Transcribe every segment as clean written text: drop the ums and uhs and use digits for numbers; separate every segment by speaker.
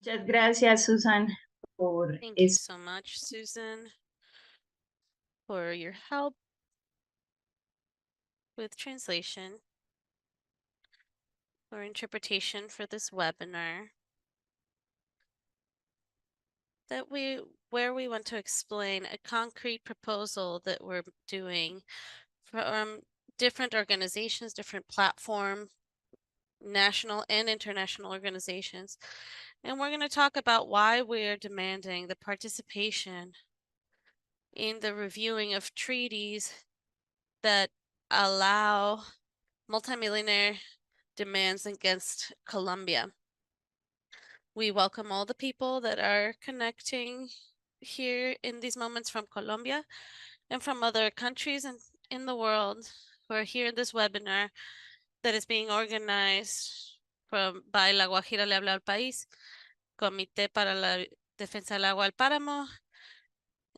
Speaker 1: Muchas gracias, Susan, por
Speaker 2: Thank you
Speaker 1: eso.
Speaker 2: so much, Susan, for your help with translation or interpretation for this webinar where we want to explain a concrete proposal that we're doing from different organizations, different platform, national and international organizations. And we're going to talk about why we're demanding the participation in the reviewing of treaties that allow multimillionaire demands against Colombia. We welcome all the people that are connecting here in these moments from Colombia and from other countries in the world who are here in this webinar that is being organized by La Guajira Le Habla al País, Comité para la Defensa del Agua al Páramo,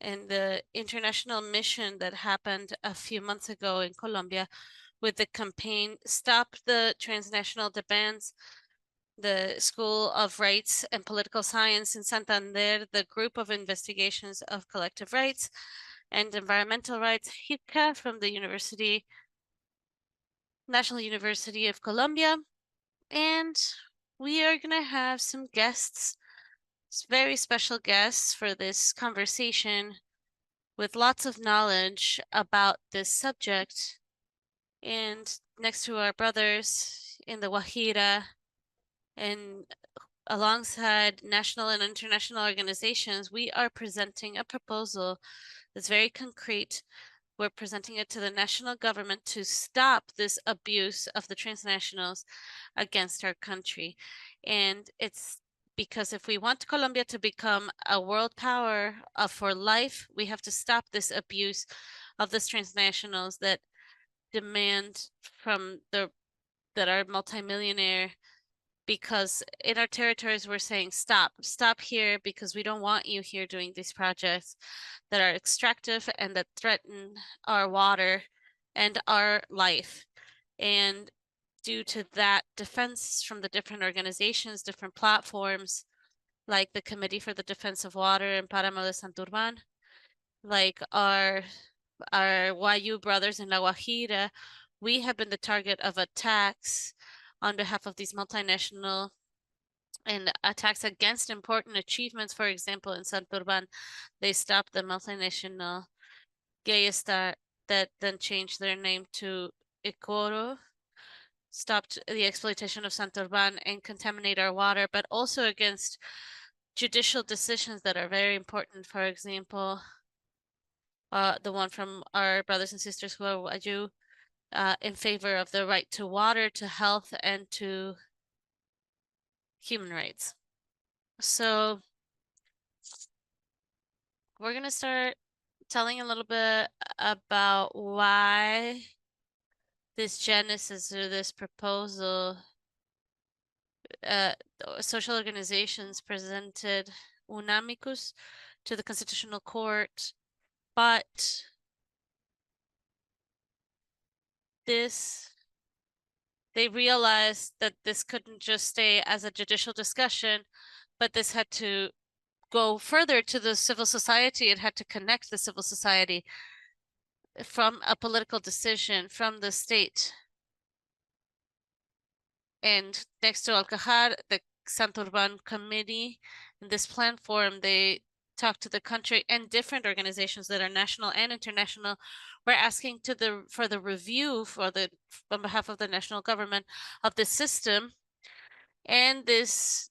Speaker 2: and the international mission that happened a few months ago in Colombia with the campaign Stop the Transnational Demands, the School of Rights and Political Science in Santander, the Group of Investigations of Collective Rights and Environmental Rights, HIPCA, from the National University of Colombia. And we are going to have some guests, very special guests for this conversation with lots of knowledge about this subject. And next to our brothers in the Guajira and alongside national and international organizations, we are presenting a proposal that's very concrete. We're presenting it to the national government to stop this abuse of the transnationals against our country. And it's because if we want Colombia to become a world power for life, we have to stop this abuse of these transnationals that demand from that are multimillionaire, because in our territories we're saying stop here because we don't want you here doing these projects that are extractive and that threaten our water and our life. And due to that defense from the different organizations, different platforms, like the Committee for the Defense of Water in Páramo de Santurban, like our YU brothers in La Guajira, we have been the target of attacks on behalf of these multinational and attacks against important achievements. For example, in Santurban, they stopped the multinational Gay Star that then changed their name to Ecoro, stopped the exploitation of Santurban and contaminate our water, but also against judicial decisions that are very important. For example, the one from our brothers and sisters who are Waju, in favor of the right to water, to health, and to human rights. So we're going to start telling a little bit about why this genesis or this proposal, social organizations presented un amicus to the Constitutional Court, but they realized that this couldn't just stay as a judicial discussion, but this had to go further to the civil society. It had to connect the civil society from a political decision from the state. And next to Alcajar, the Santurban Committee, in this platform, they talked to the country and different organizations that are national and international. We're asking for the review on behalf of the national government of the system. And this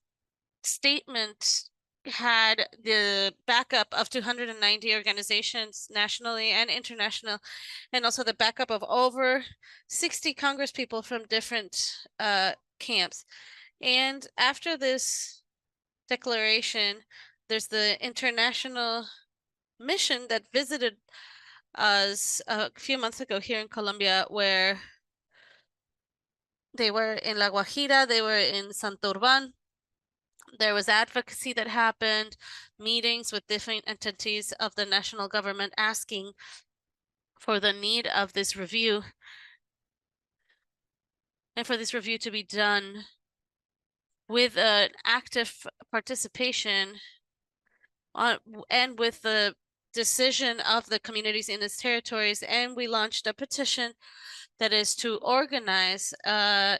Speaker 2: statement had the backup of 290 organizations nationally and international, and also the backup of over 60 Congress people from different camps. And after this declaration, there's the international mission that visited us a few months ago here in Colombia, where they were in La Guajira, they were in Santurban. There was advocacy that happened, meetings with different entities of the national government asking for the need of this review and for this review to be done with an active participation and with the decision of the communities in its territories, and we launched a petition that is to organize an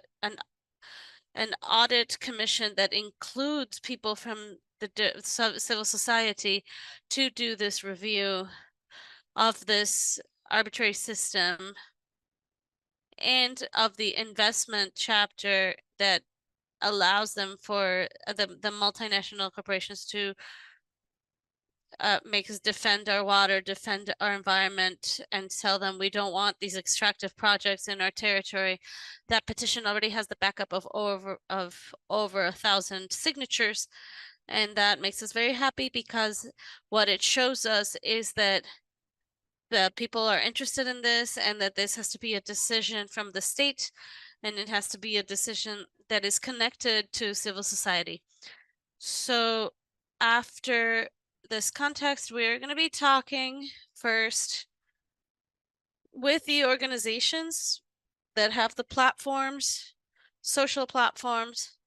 Speaker 2: audit commission that includes people from the civil society to do this review of this arbitrary system and of the investment chapter that allows them for the multinational corporations to make us defend our water, defend our environment, and tell them we don't want these extractive projects in our territory. That petition already has the backup of over 1,000 signatures, and that makes us very happy because what it shows us is that the people are interested in this and that this has to be a decision from the state and it has to be a decision that is connected to civil society. So after this context, we're going to be talking first with the organizations that have the platforms, social platforms,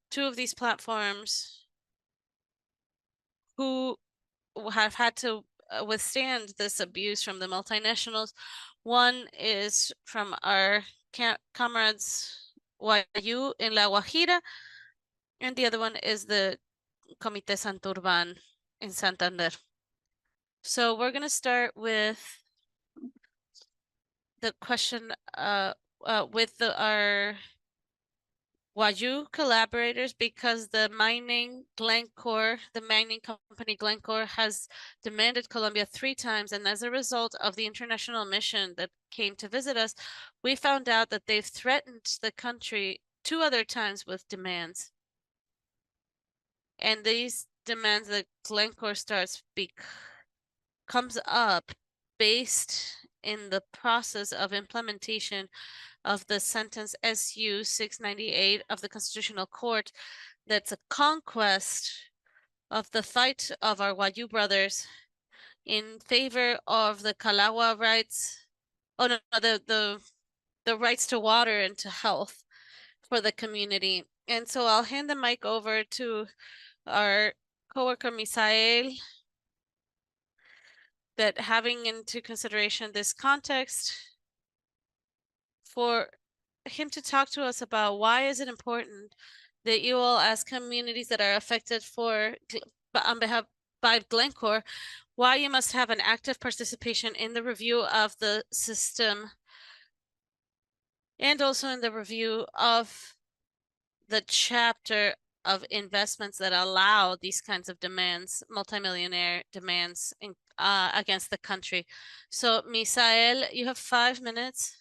Speaker 2: two of these platforms who have had to withstand this abuse from the multinationals. One is from our comrades Guayú in La Guajira, and the other one is the Comité Santurban in Santander. So we're going to start with the question with our Waju collaborators, because the mining company Glencore has demanded Colombia 3 times, and as a result of the international mission that came to visit us, we found out that they've threatened the country 2 other times with demands. And these demands that Glencore comes up based in the process of implementation of the sentence SU 698 of the Constitutional Court. That's a conquest of the fight of our Wayuu brothers in favor of the Kalagua rights. Oh no, the rights to water and to health for the community. And so I'll hand the mic over to our coworker Misael, that having into consideration this context, for him to talk to us about why is it important that you all, as communities that are affected on behalf by Glencore, why you must have an active participation in the review of the system and also in the review of the chapter of investments that allow these kinds of demands, multimillionaire demands against the country. So, Misael, you have 5 minutes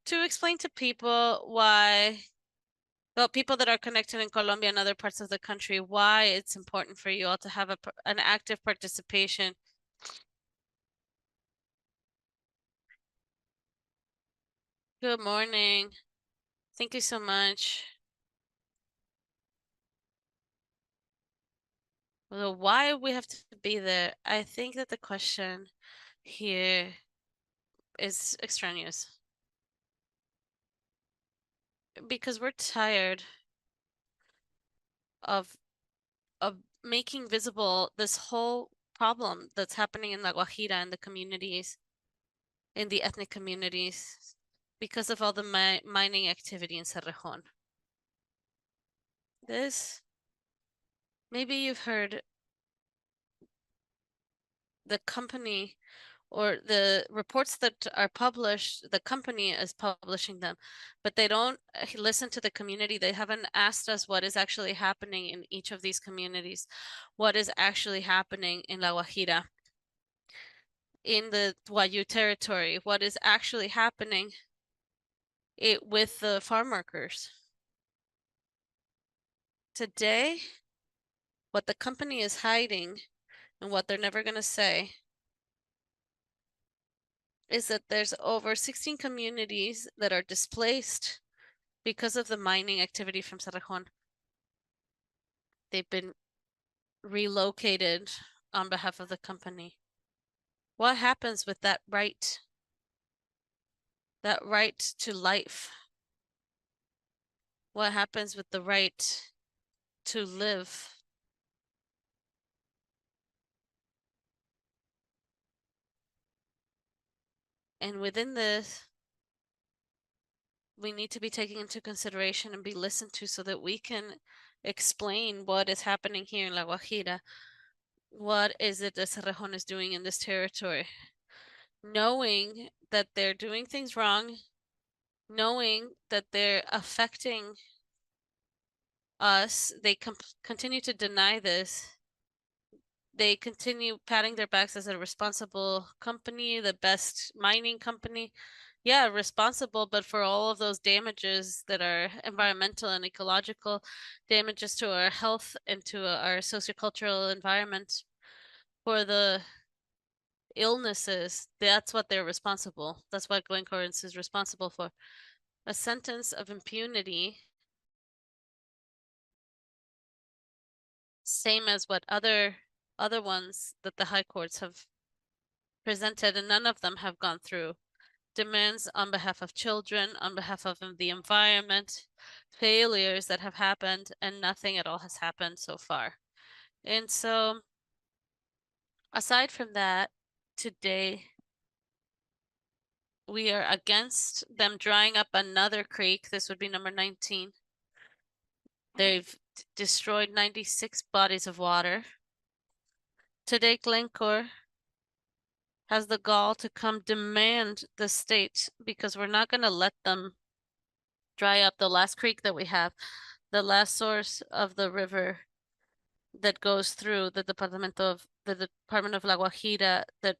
Speaker 2: to explain to people why, well, people that are connected in Colombia and other parts of the country, why it's important for you all to have an active participation. Good morning. Thank you so much. Well, why we have to be there? I think that the question here is extraneous, because we're tired of making visible this whole problem that's happening in La Guajira and the communities, in the ethnic communities, because of all the mining activity in Cerrejón. Maybe you've heard the company or the reports that are published, the company is publishing them, but they don't listen to the community. They haven't asked us what is actually happening in each of these communities, what is actually happening in La Guajira, in the Wayuu territory, what is actually happening with the farm workers. Today, what the company is hiding and what they're never going to say is that there's over 16 communities that are displaced because of the mining activity from Cerrejón. They've been relocated on behalf of the company. What happens with that right? That right to life? What happens with the right to live. And within this, we need to be taken into consideration and be listened to so that we can explain what is happening here in La Guajira. What is it that Cerrejón is doing in this territory? Knowing that they're doing things wrong, knowing that they're affecting us, they continue to deny this. They continue patting their backs as a responsible company, the best mining company. Yeah, responsible, but for all of those damages that are environmental and ecological damages to our health and to our sociocultural environment, for the illnesses, that's what they're responsible. That's what Glencore is responsible for. A sentence of impunity, same as what other ones that the high courts have presented, and none of them have gone through. Demands on behalf of children, on behalf of the environment, failures that have happened, and nothing at all has happened so far. And so, aside from that, today we are against them drying up another creek. This would be number 19. They've destroyed 96 bodies of water. Today, Glencore has the gall to come demand the state, because we're not going to let them dry up the last creek that we have, the last source of the river that goes through the Department of La Guajira, that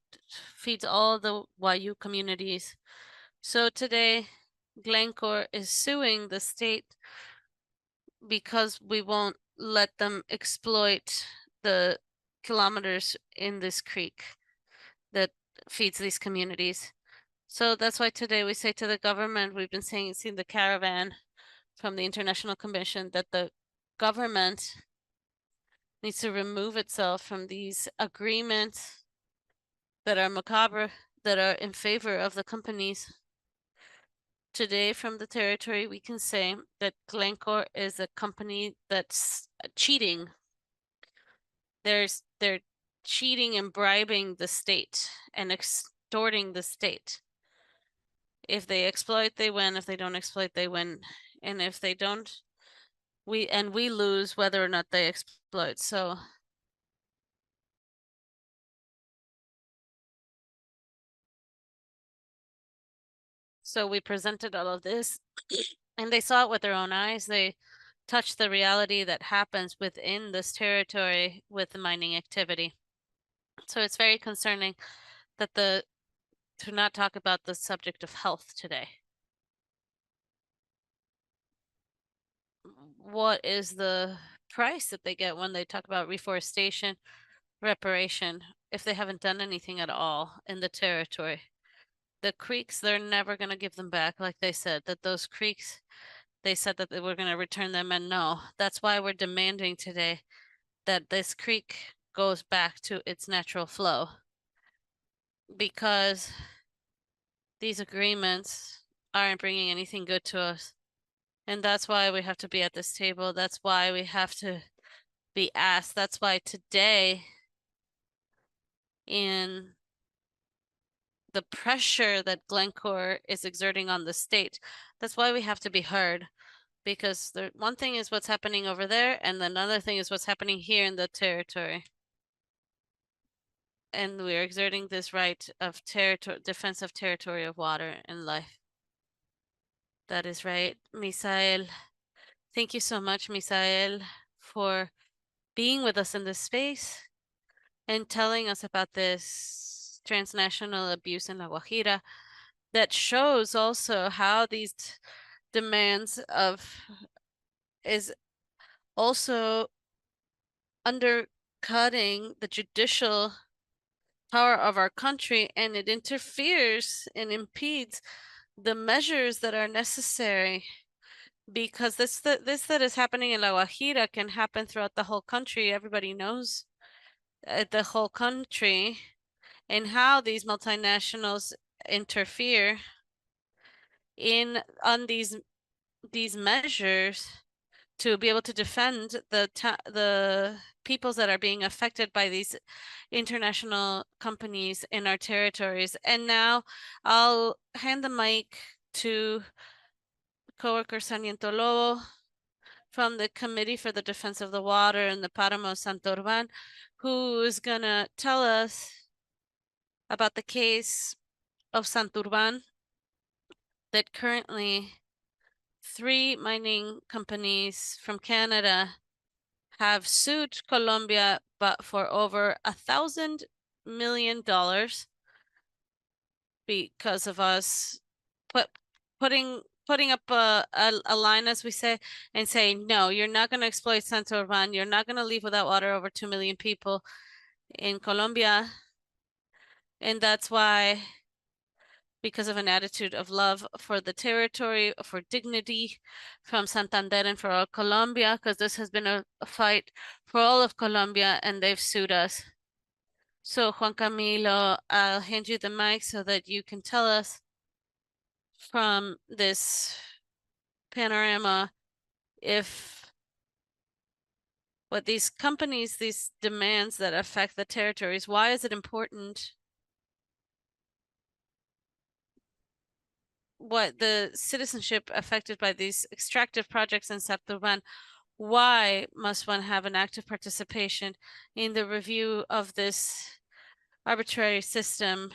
Speaker 2: feeds all the Wayu communities. So today, Glencore is suing the state because we won't let them exploit the kilometers in this creek that feeds these communities. So that's why today we say to the government, we've been saying it's in the caravan from the International Commission, that the government needs to remove itself from these agreements that are macabre, that are in favor of the companies. Today, from the territory, we can say that Glencore is a company that's cheating. They're cheating and bribing the state and extorting the state. If they exploit, they win. If they don't exploit, they win. And if they don't, we lose whether or not they exploit. So we presented all of this and they saw it with their own eyes. They touched the reality that happens within this territory with the mining activity. So it's very concerning that to not talk about the subject of health today. What is the price that they get when they talk about reforestation, reparation, if they haven't done anything at all in the territory? The creeks, they're never going to give them back. Like they said, that those creeks, they said that they were going to return them, and no. That's why we're demanding today that this creek goes back to its natural flow, because these agreements aren't bringing anything good to us. And that's why we have to be at this table. That's why we have to be asked. That's why today, in the pressure that Glencore is exerting on the state, that's why we have to be heard. Because one thing is what's happening over there, and another thing is what's happening here in the territory. And we are exerting this right of defense of territory, of water and life. That is right, Misael. Thank you so much, Misael, for being with us in this space and telling us about this transnational abuse in La Guajira, that shows also how these demands is also undercutting the judicial power of our country, and it interferes and impedes the measures that are necessary, because this that is happening in La Guajira can happen throughout the whole country. Everybody knows the whole country, and how these multinationals interfere on these measures to be able to defend the peoples that are being affected by these international companies in our territories. And now I'll hand the mic to coworker Sarmiento Lobo from the Committee for the Defense of the Water in the Páramo Santurban, who is gonna tell us about the case of Santurban that currently 3 mining companies from Canada have sued Colombia, but for over $1,000 million because of us putting up a line, as we say, and saying, no, you're not going to exploit Santurban. You're not going to leave without water over 2 million people in Colombia. And that's why, because of an attitude of love for the territory, for dignity from Santander and for all Colombia, because this has been a fight for all of Colombia and they've sued us. So Juan Camilo, I'll hand you the mic so that you can tell us from this panorama if what these companies, these demands that affect the territories, why is it important? What the citizenship affected by these extractive projects in Santurban, why must one have an active participation in the review of this arbitration system,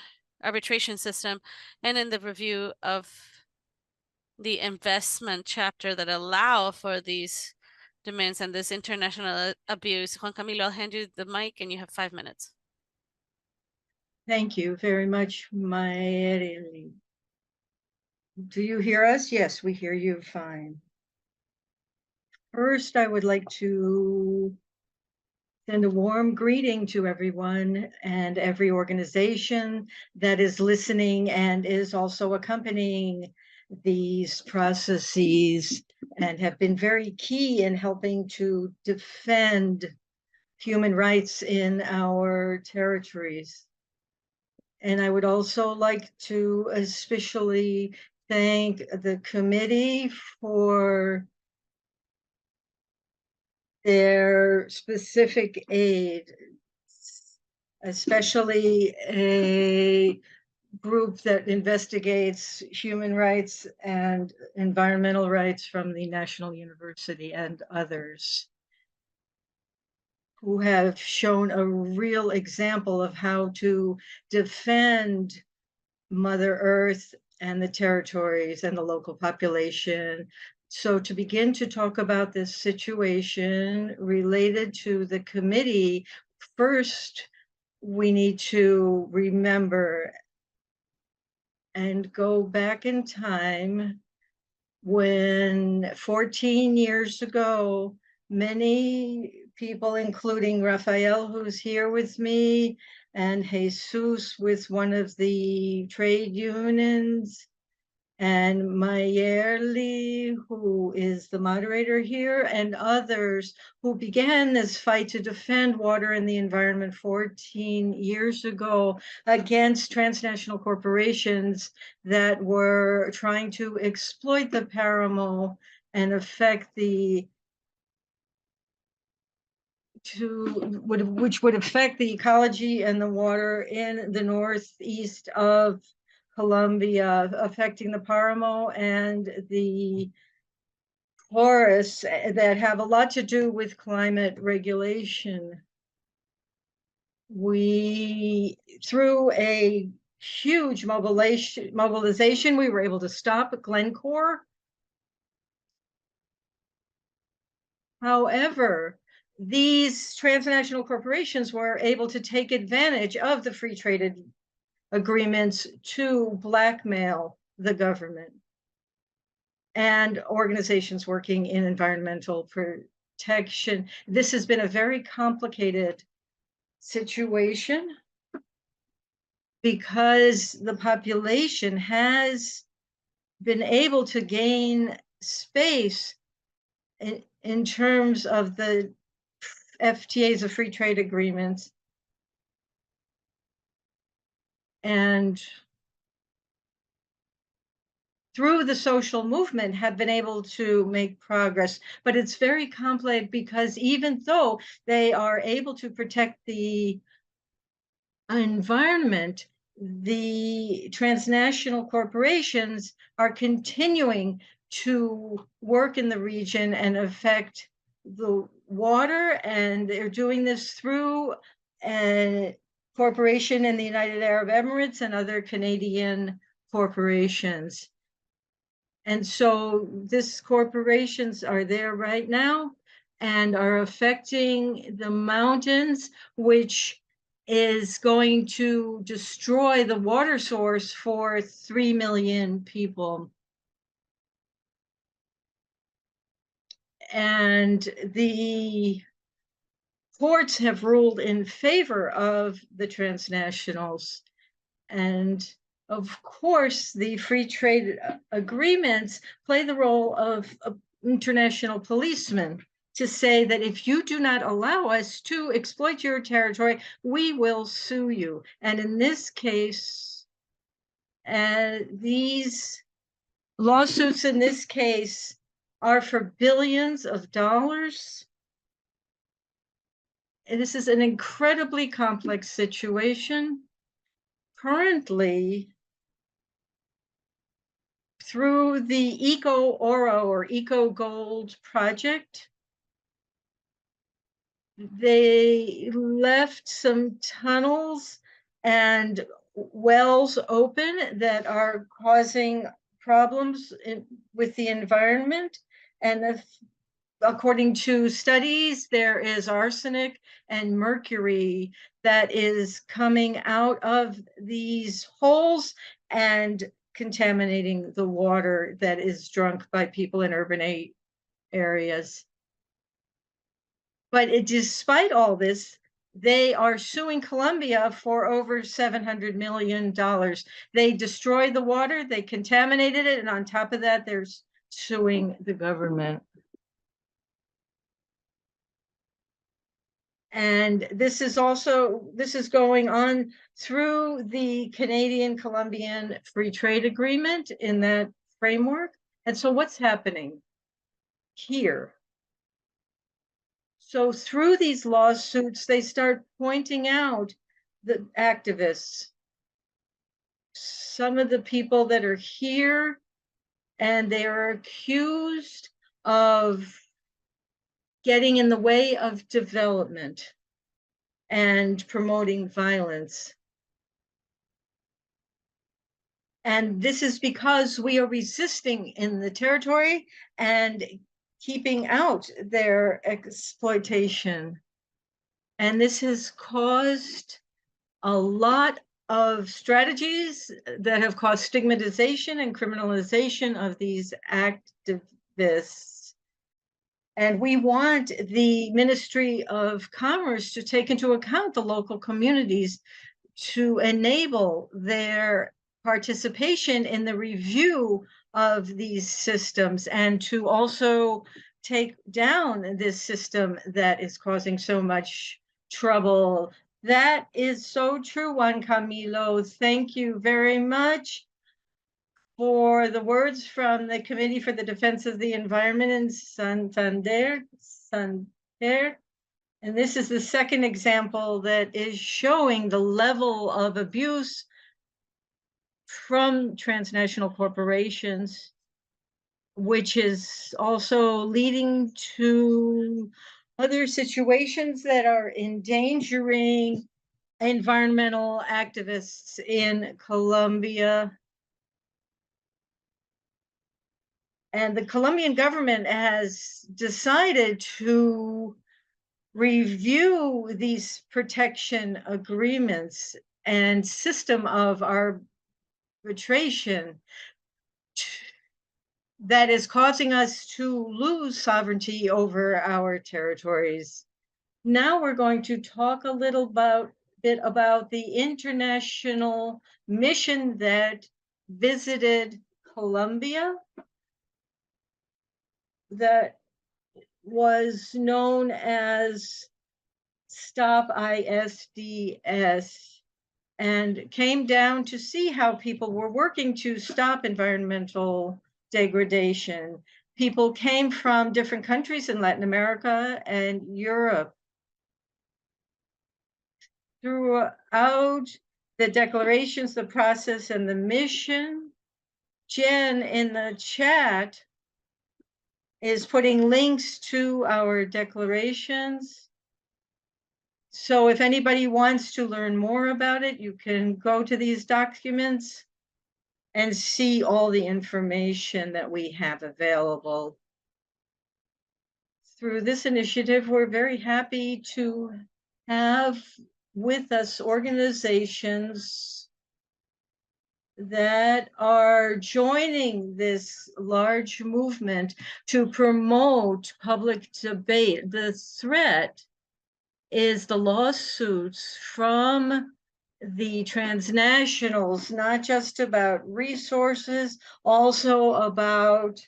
Speaker 2: and in the review of the investment chapter that allow for these demands and this international abuse? Juan Camilo, I'll hand you the mic and you have 5 minutes.
Speaker 3: Thank you very much, Mayreli. Do you hear us? Yes, we hear you fine. First, I would like to send a warm greeting to everyone and every organization that is listening and is also accompanying these processes and have been very key in helping to defend human rights in our territories. And I would also like to especially thank the committee for their specific aid, especially a group that investigates human rights and environmental rights from the National University and others, who have shown a real example of how to defend Mother Earth and the territories and the local population. So to begin to talk about this situation related to the committee, first, we need to remember and go back in time when 14 years ago, many people, including Rafael, who's here with me, and Jesus with one of the trade unions, and Mayerly, who is the moderator here, and others who began this fight to defend water and the environment 14 years ago against transnational corporations that were trying to exploit the Páramo and affect which would affect the ecology and the water in the northeast of Colombia, affecting the Páramo and the forests that have a lot to do with climate regulation. We, through a huge mobilization, we were able to stop Glencore. However, these transnational corporations were able to take advantage of the free trade agreements to blackmail the government and organizations working in environmental protection. This has been a very complicated situation because the population has been able to gain space in terms of the FTAs, the free trade agreements, and through the social movement, have been able to make progress. But it's very complex because even though they are able to protect the environment, the transnational corporations are continuing to work in the region and affect the water, and they're doing this through a corporation in the United Arab Emirates and other Canadian corporations. And so these corporations are there right now and are affecting the mountains, which is going to destroy the water source for 3 million people. And the courts have ruled in favor of the transnationals. And of course, the free trade agreements play the role of international policemen to say that if you do not allow us to exploit your territory, we will sue you. And in this case, these lawsuits in this case are for billions of dollars. And this is an incredibly complex situation. Currently, through the Eco Oro or Eco Gold project, they left some tunnels and wells open that are causing problems with the environment. And according to studies, there is arsenic and mercury that is coming out of these holes and contaminating the water that is drunk by people in urban areas. But despite all this, they are suing Colombia for over $700 million. They destroyed the water, they contaminated it, and on top of that, they're suing the government. And this is going on through the Canadian-Colombian Free Trade Agreement in that framework. And so what's happening here? So through these lawsuits, they start pointing out the activists, some of the people that are here, and they are accused of getting in the way of development and promoting violence. And this is because we are resisting in the territory and keeping out their exploitation. And this has caused a lot of strategies that have caused stigmatization and criminalization of these activists. And we want the Ministry of Commerce to take into account the local communities to enable their participation in the review of these systems and to also take down this system that is causing so much trouble. That is so true, Juan Camilo. Thank you very much for the words from the Committee for the Defense of the Environment in Santander. And this is the second example that is showing the level of abuse from transnational corporations, which is also leading to other situations that are endangering environmental activists in Colombia. And the Colombian government has decided to review these protection agreements and system of arbitration that is causing us to lose sovereignty over our territories. Now we're going to talk a little bit about the international mission that visited Colombia that was known as Stop ISDS. and came down to see how people were working to stop environmental degradation. People came from different countries in Latin America and Europe. Throughout the declarations, the process, and the mission, Jen in the chat is putting links to our declarations. So if anybody wants to learn more about it, you can go to these documents and see all the information that we have available. Through this initiative, we're very happy to have with us organizations that are joining this large movement to promote public debate. The threat is the lawsuits from the transnationals, not just about resources, also about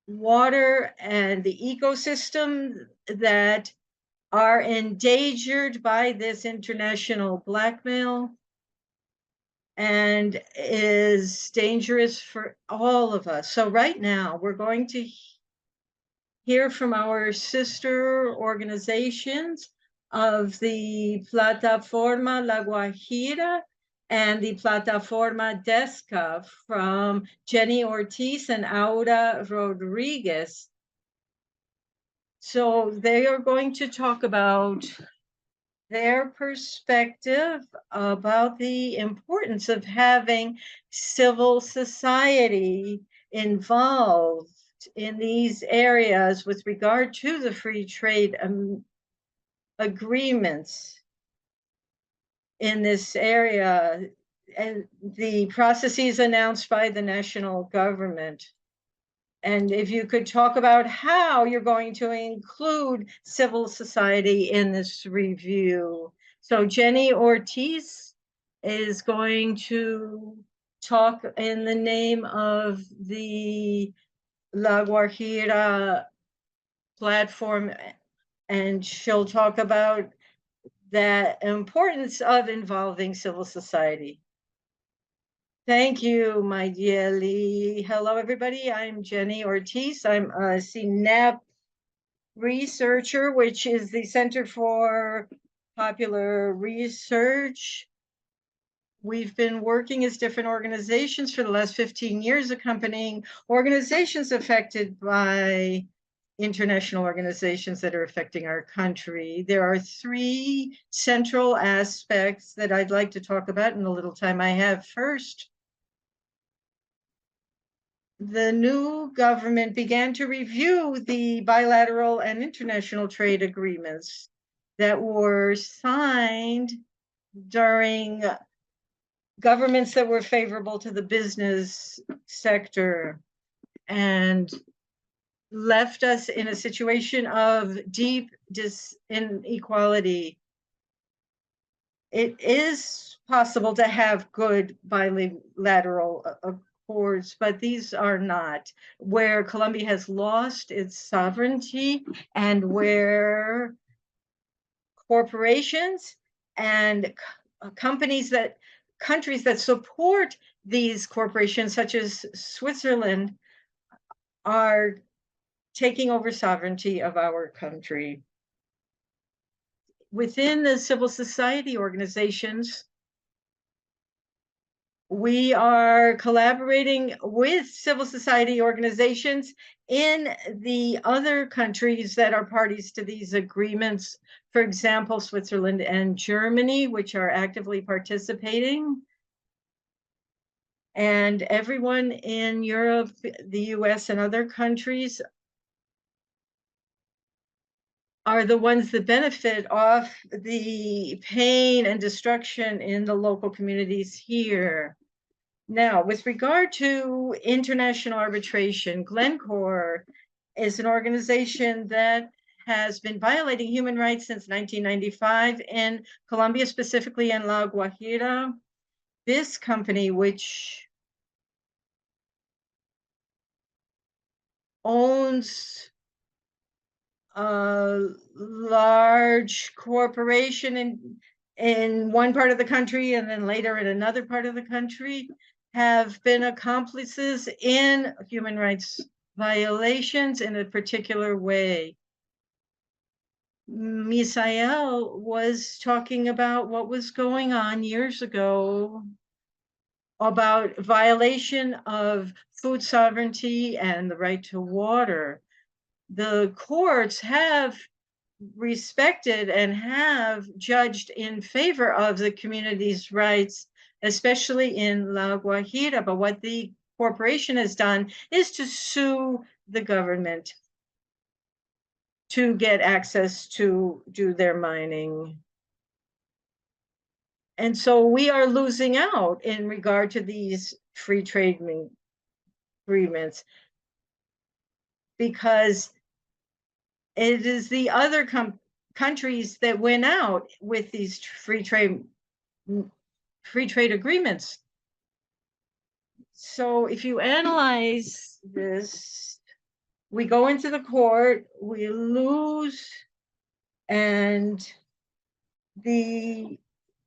Speaker 3: water and the ecosystem that are endangered by this international blackmail and is dangerous for all of us. So right now, we're going to hear from our sister organizations of the Plataforma La Guajira and the Plataforma Desca from Jenny Ortiz and Aura Rodriguez. So they are going to talk about their perspective about the importance of having civil society involved in these areas with regard to the free trade agreements in this area and the processes announced by the national government. And if you could talk about how you're going to include civil society in this review. So Jenny Ortiz is going to talk in the name of the La Guajira platform, and she'll talk about the importance of involving civil society. Thank you, my dear Lee. Hello, everybody. I'm Jenny Ortiz. I'm a CNAP researcher, which is the Center for Popular Research. We've been working as different organizations for the last 15 years, accompanying organizations affected by international organizations that are affecting our country. There are three central aspects that I'd like to talk about in the little time I have. First, the new government began to review the bilateral and international trade agreements that were signed during governments that were favorable to the business sector and left us in a situation of deep inequality. It is possible to have good bilateral accords, but these are not. Where Colombia has lost its sovereignty and where corporations and countries that support these corporations, such as Switzerland, are taking over sovereignty of our country. Within the civil society organizations, we are collaborating with civil society organizations in the other countries that are parties to these agreements. For example, Switzerland and Germany, which are actively participating. And everyone in Europe, the US, and other countries are the ones that benefit off the pain and destruction in the local communities here. Now, with regard to international arbitration, Glencore is an organization that has been violating human rights since 1995 in Colombia, specifically in La Guajira. This company, which owns a large corporation in one part of the country and then later in another part of the country have been accomplices in human rights violations in a particular way. Misael was talking about what was going on years ago about violation of food sovereignty and the right to water. The courts have respected and have judged in favor of the community's rights, especially in La Guajira. But what the corporation has done is to sue the government to get access to do their mining. And so we are losing out in regard to these free trade agreements because it is the other countries that went out with these free trade agreements. So if you analyze this, we go into the court, we lose, and the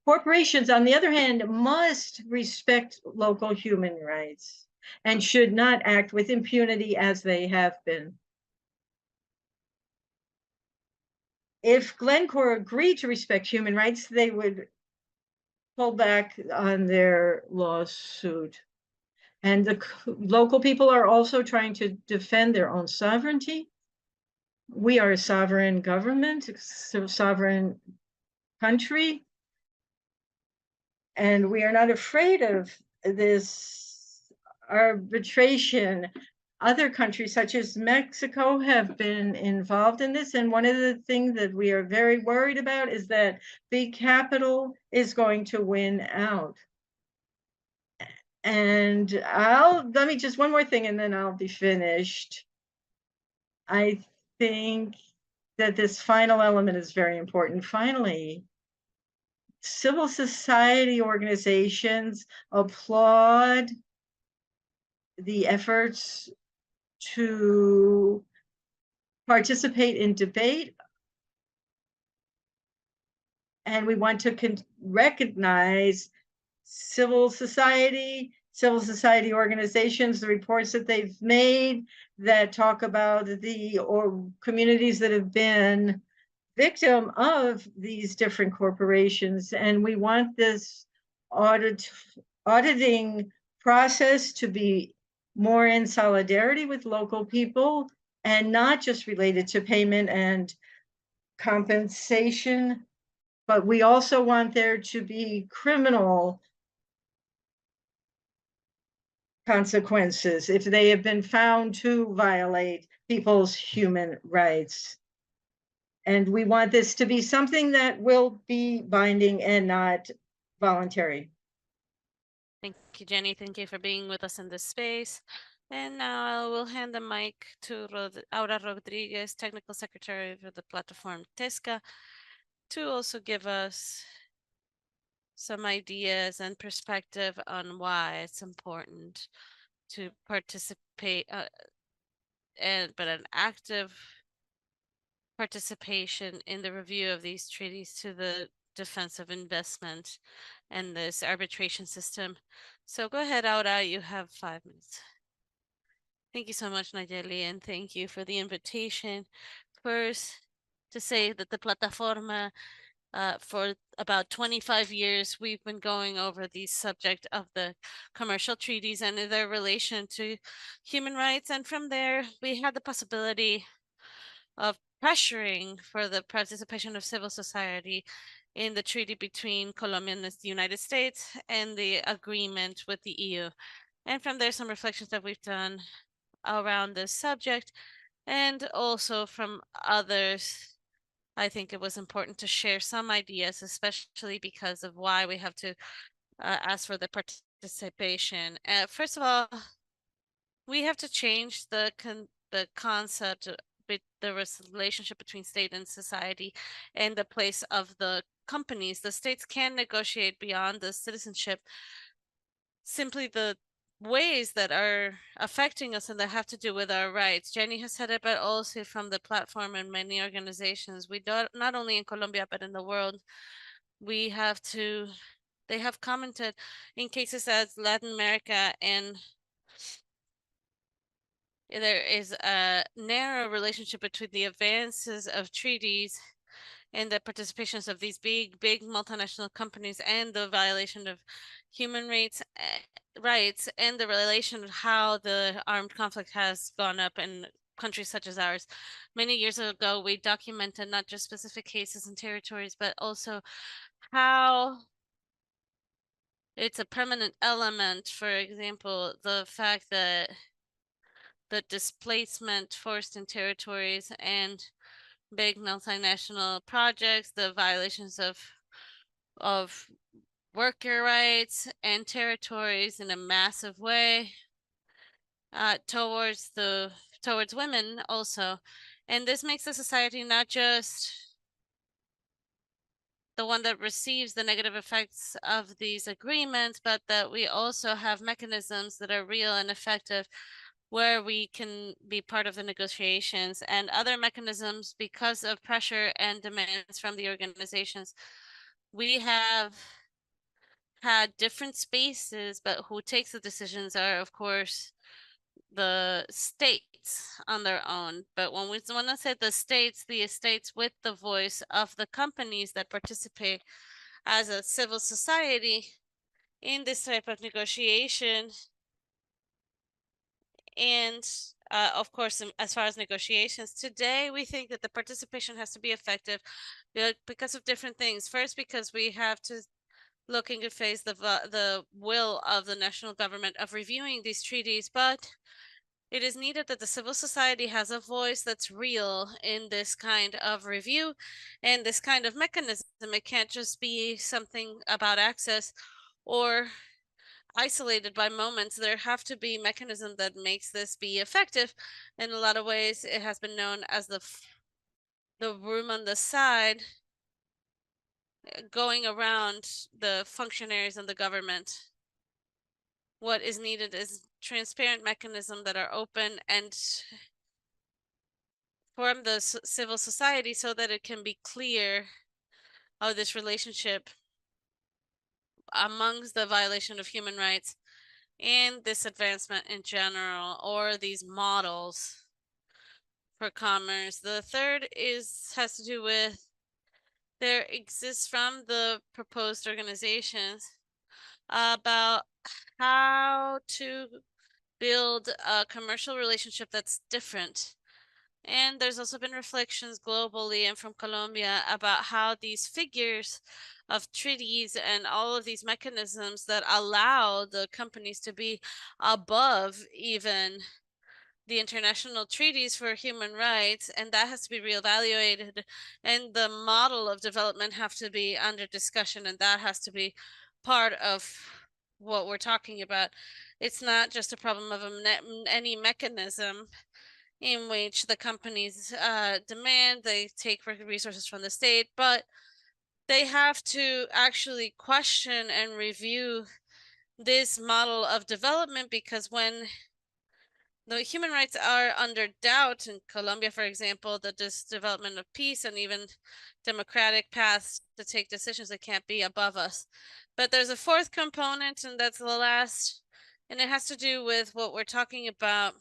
Speaker 3: corporations, on the other hand, must respect local human rights and should not act with impunity as they have been. If Glencore agreed to respect human rights, they would pull back on their lawsuit. And the local people are also trying to defend their own sovereignty. We are a sovereign government, a sovereign country, and we are not afraid of this arbitration. Other countries such as Mexico have been involved in this, and one of the things that we are very worried about is that big capital is going to win out. And let me just one more thing and then I'll be finished. I think that this final element is very important. Finally, civil society organizations applaud the efforts to participate in debate, and we want to recognize civil society organizations, the reports that they've made that talk about the communities that have been victim of these different corporations. And we want this auditing process to be more in solidarity with local people and not just related to payment and compensation, but we also want there to be criminal consequences if they have been found to violate people's human rights. And we want this to be something that will be binding and not voluntary.
Speaker 2: Thank you, Jenny. Thank you for being with us in this space. And now I will hand the mic to Aura Rodriguez, Technical Secretary for the platform TESCA, to also give us some ideas and perspective on why it's important to participate, but an active participation in the review of these treaties to the defense of investment and this arbitration system. So go ahead, Aura, you have 5 minutes. Thank you so much, Nayeli, and thank you for the invitation. First, to say that the Plataforma, for about 25 years, we've been going over the subject of the commercial treaties and their relation to human rights. And from there, we had the possibility of pressuring for the participation of civil society in the treaty between Colombia and the United States and the agreement with the EU. And from there, some reflections that we've done around this subject, and also from others. I think it was important to share some ideas, especially because of why we have to ask for the participation. First of all, we have to change the concept, the relationship between state and society and the place of the companies. The states can negotiate beyond the citizenship. Simply the ways that are affecting us and that have to do with our rights. Jenny has said it, but also from the platform and many organizations. We don't, not only in Colombia, but in the world, they have commented in cases as Latin America, and there is a narrow relationship between the advances of treaties and the participations of these big multinational companies and the violation of human rights and the relation of how the armed conflict has gone up in countries such as ours. Many years ago, we documented not just specific cases and territories, but also how it's a permanent element. For example, the fact that the displacement forced in territories and big multinational projects, the violations of worker rights and territories in a massive way towards women also. And this makes the society not just the one that receives the negative effects of these agreements, but that we also have mechanisms that are real and effective where we can be part of the negotiations, and other mechanisms because of pressure and demands from the organizations. We have had different spaces, but who takes the decisions are, of course, the states on their own. But when I say the estates with the voice of the companies that participate as a civil society in this type of negotiation. And of course, as far as negotiations today, we think that the participation has to be effective because of different things. First, because we have to look in good faith the will of the national government of reviewing these treaties, but it is needed that the civil society has a voice that's real in this kind of review and this kind of mechanism. It can't just be something about access or isolated by moments. There have to be mechanism that makes this be effective. In a lot of ways, it has been known as the room on the side, going around the functionaries and the government. What is needed is transparent mechanisms that are open and from the civil society so that it can be clear how this relationship amongst the violation of human rights and this advancement in general, or these models for commerce. The third has to do with there exists from the proposed organizations about how to build a commercial relationship that's different. And there's also been reflections globally and from Colombia about how these figures of treaties and all of these mechanisms that allow the companies to be above even the international treaties for human rights, and that has to be reevaluated, and the model of development have to be under discussion, and that has to be part of what we're talking about. It's not just a problem of any mechanism in which the companies demand they take resources from the state, but they have to actually question and review this model of development, because when the human rights are under doubt in Colombia, for example, this development of peace and even democratic paths to take decisions that can't be above us. But there's a fourth component, and that's the last, and it has to do with what we're talking about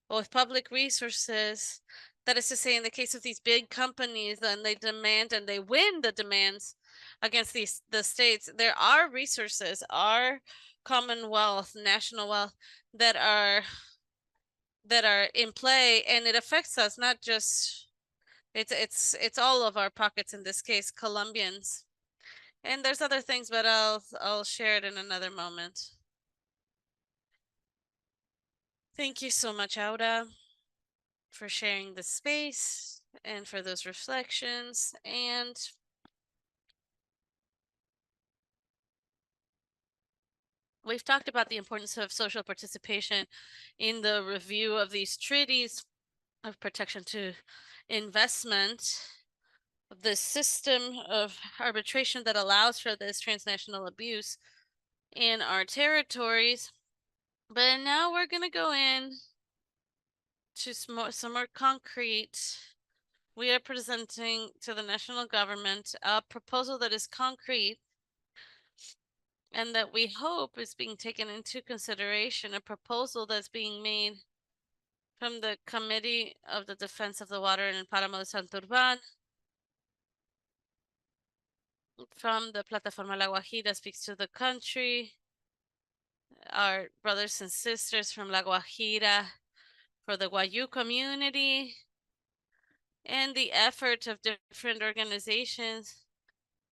Speaker 2: with public resources. That is to say, in the case of these big companies, and they demand and they win the demands against the states, there are resources, our commonwealth, national wealth, that are in play, and it affects us, not just it's all of our pockets, in this case Colombians. And there's other things, but I'll share it in another moment. Thank you so much, Aura, for sharing the space and for those reflections. And we've talked about the importance of social participation in the review of these treaties of protection to investment, the system of arbitration that allows for this transnational abuse in our territories. But now we're going to go in to some more concrete we are presenting to the national government a proposal that is concrete and that we hope is being taken into consideration, a proposal that's being made from the Committee of the Defense of the Water in Páramo de Santurban, from the Plataforma La Guajira Speaks to the Country, our brothers and sisters from La Guajira, for the Guayú community, and the effort of different organizations,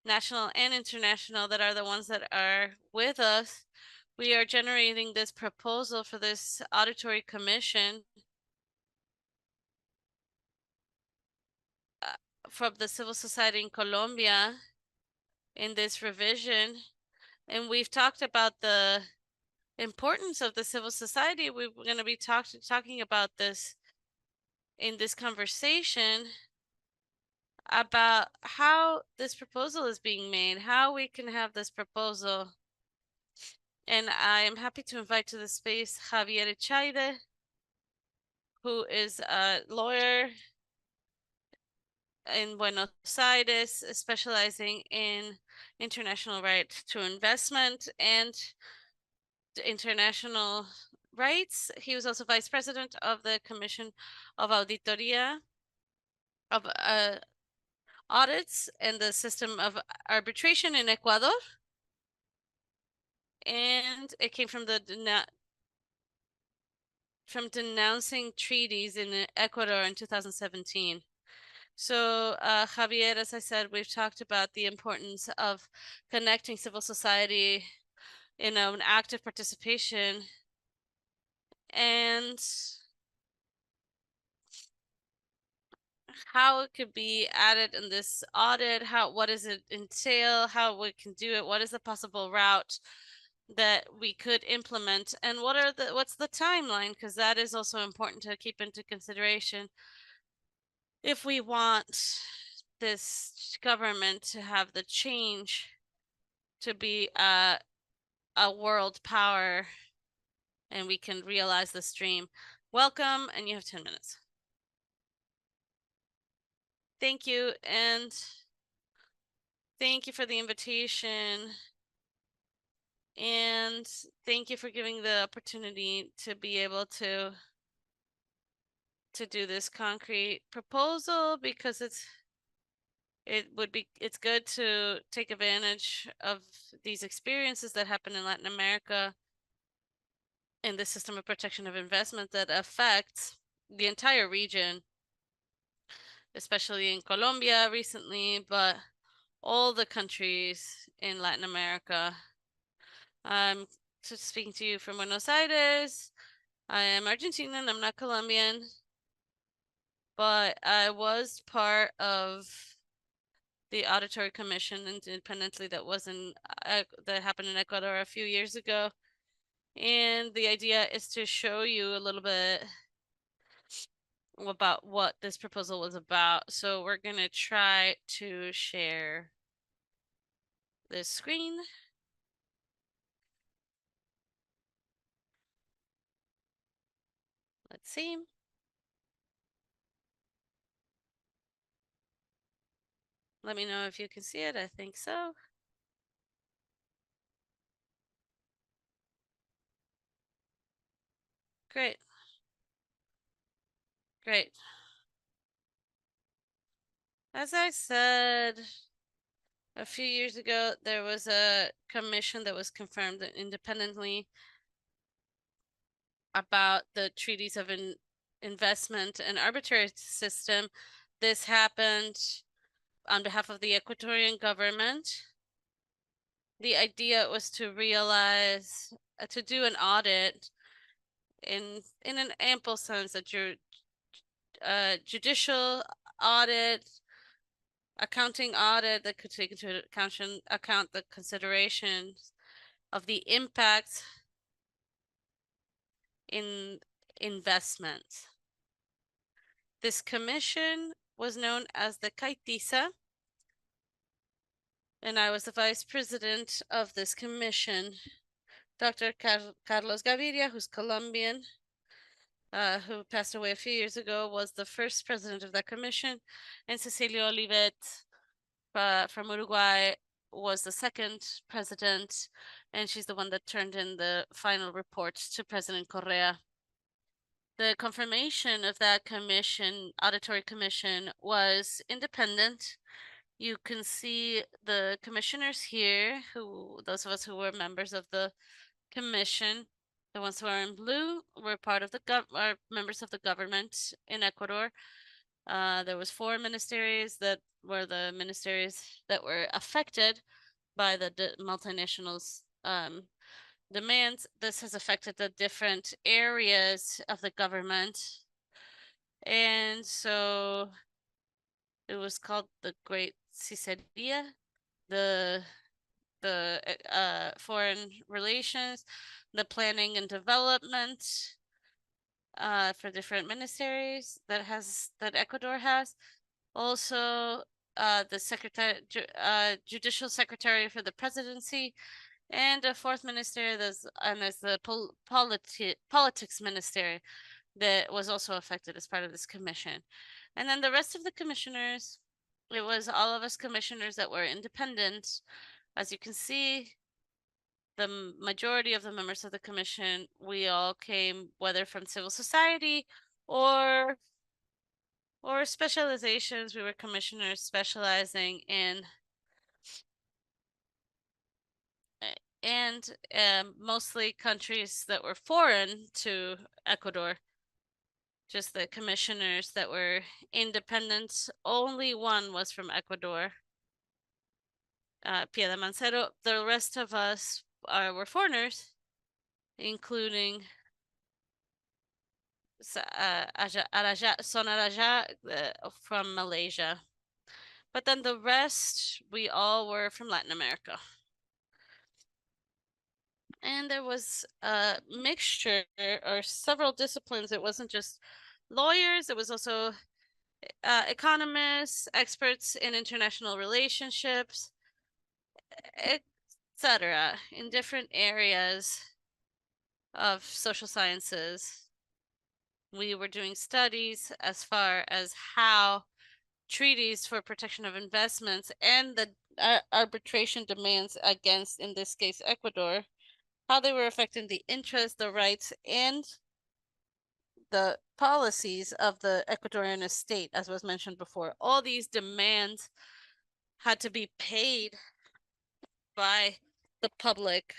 Speaker 2: national and international, that are the ones that are with us. We are generating this proposal for this auditory commission from the civil society in Colombia in this revision. And we've talked about the importance of the civil society. We're going to be talking about this in this conversation about how this proposal is being made, how we can have this proposal. And I am happy to invite to the space Javier Echaide, who is a lawyer in Buenos Aires, specializing in international right to investment and international rights. He was also vice president of the Commission of Auditoria of audits and the system of arbitration in Ecuador. And it came from denouncing treaties in Ecuador in 2017. So, Javier, as I said, we've talked about the importance of connecting civil society in an active participation and how it could be added in this audit, what does it entail, how we can do it, what is the possible route that we could implement, and what's the timeline, because that is also important to keep into consideration if we want this government to have the change to be a world power and we can realize this dream. Welcome, and you have 10 minutes. Thank you, and thank you for the invitation. And thank you for giving the opportunity to be able to do this concrete proposal, because it's good to take advantage of these experiences that happen in Latin America in the system of protection of investment that affects the entire region, especially in Colombia recently, but all the countries in Latin America. I'm speaking to you from Buenos Aires. I am Argentinian, I'm not Colombian, but I was part of the auditory commission independently that happened in Ecuador a few years ago. And the idea is to show you a little bit about what this proposal was about. So we're going to try to share this screen. Let's see. Let me know if you can see it. I think so. Great. Great. As I said, a few years ago, there was a commission that was confirmed independently about the treaties of investment and arbitrary system. This happened on behalf of the Ecuadorian government. The idea was to realize, to do an audit in an ample sense, that your judicial audit, accounting audit that could take into account the considerations of the impact in investment. This commission was known as the CAITISA, and I was the vice president of this commission. Dr. Carlos Gaviria, who's Colombian, who passed away a few years ago, was the first president of that commission, and Cecilia Olivet from Uruguay was the second president, and she's the one that turned in the final report to President Correa. The confirmation of that commission, auditory commission, was independent. You can see the commissioners here, those of us who were members of the commission. The ones who are in blue were part of are members of the government in Ecuador. There was 4 ministries that were the ministries that were affected by the multinationals demands. This has affected the different areas of the government. And so it was called the Great Ciceria, the foreign relations, the planning and development for different ministries that Ecuador has. Also, the judicial secretary for the presidency, and a 4th minister that's the politics minister that was also affected as part of this commission. And then the rest of the commissioners, it was all of us commissioners that were independent. As you can see, the majority of the members of the commission, we all came whether from civil society or specializations. We were commissioners specializing in and mostly countries that were foreign to Ecuador. Just the commissioners that were independent. Only one was from Ecuador, Piedra Mancero. The rest of us were foreigners, including Sonaraja from Malaysia. But then the rest, we all were from Latin America. And there was a mixture or several disciplines. It wasn't just lawyers, it was also economists, experts in international relationships, etc., in different areas of social sciences. We were doing studies as far as how treaties for protection of investments and the arbitration demands against, in this case, Ecuador, how they were affecting the interests, the rights, and the policies of the Ecuadorian state, as was mentioned before. All these demands had to be paid by the public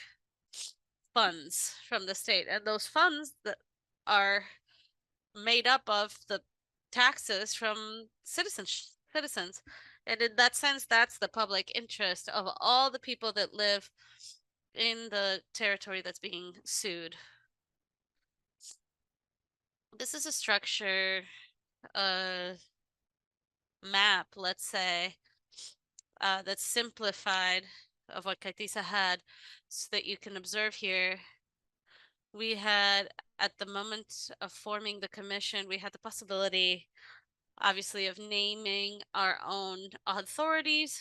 Speaker 2: funds from the state, and those funds that are made up of the taxes from citizens. And in that sense, that's the public interest of all the people that live in the territory that's being sued. This is a structure, map, let's say, that's simplified of what Kaitisa had, so that you can observe here. We had, at the moment of forming the commission, we had the possibility, obviously, of naming our own authorities.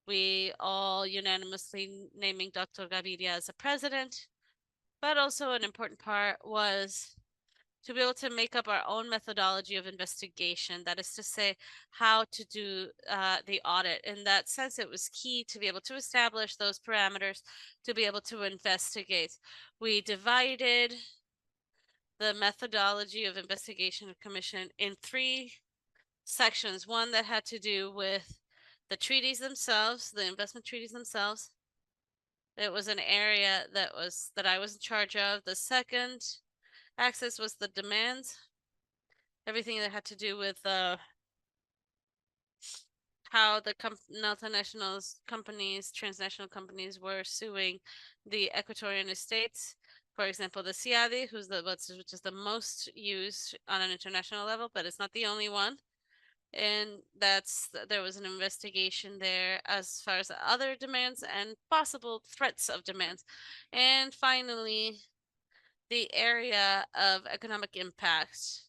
Speaker 2: We all unanimously naming Dr. Gaviria as a president, but also an important part was to be able to make up our own methodology of investigation. That is to say, how to do the audit. In that sense, it was key to be able to establish those parameters, to be able to investigate. We divided the methodology of investigation of commission in 3 sections. One that had to do with the treaties themselves, the investment treaties themselves. It was an area that I was in charge of. The second axis was the demands, everything that had to do with how the multinational companies, transnational companies, were suing the Ecuadorian states. For example, the CIADI, which is the most used on an international level, but it's not the only one. And there was an investigation there as far as other demands and possible threats of demands. And finally, the area of economic impact,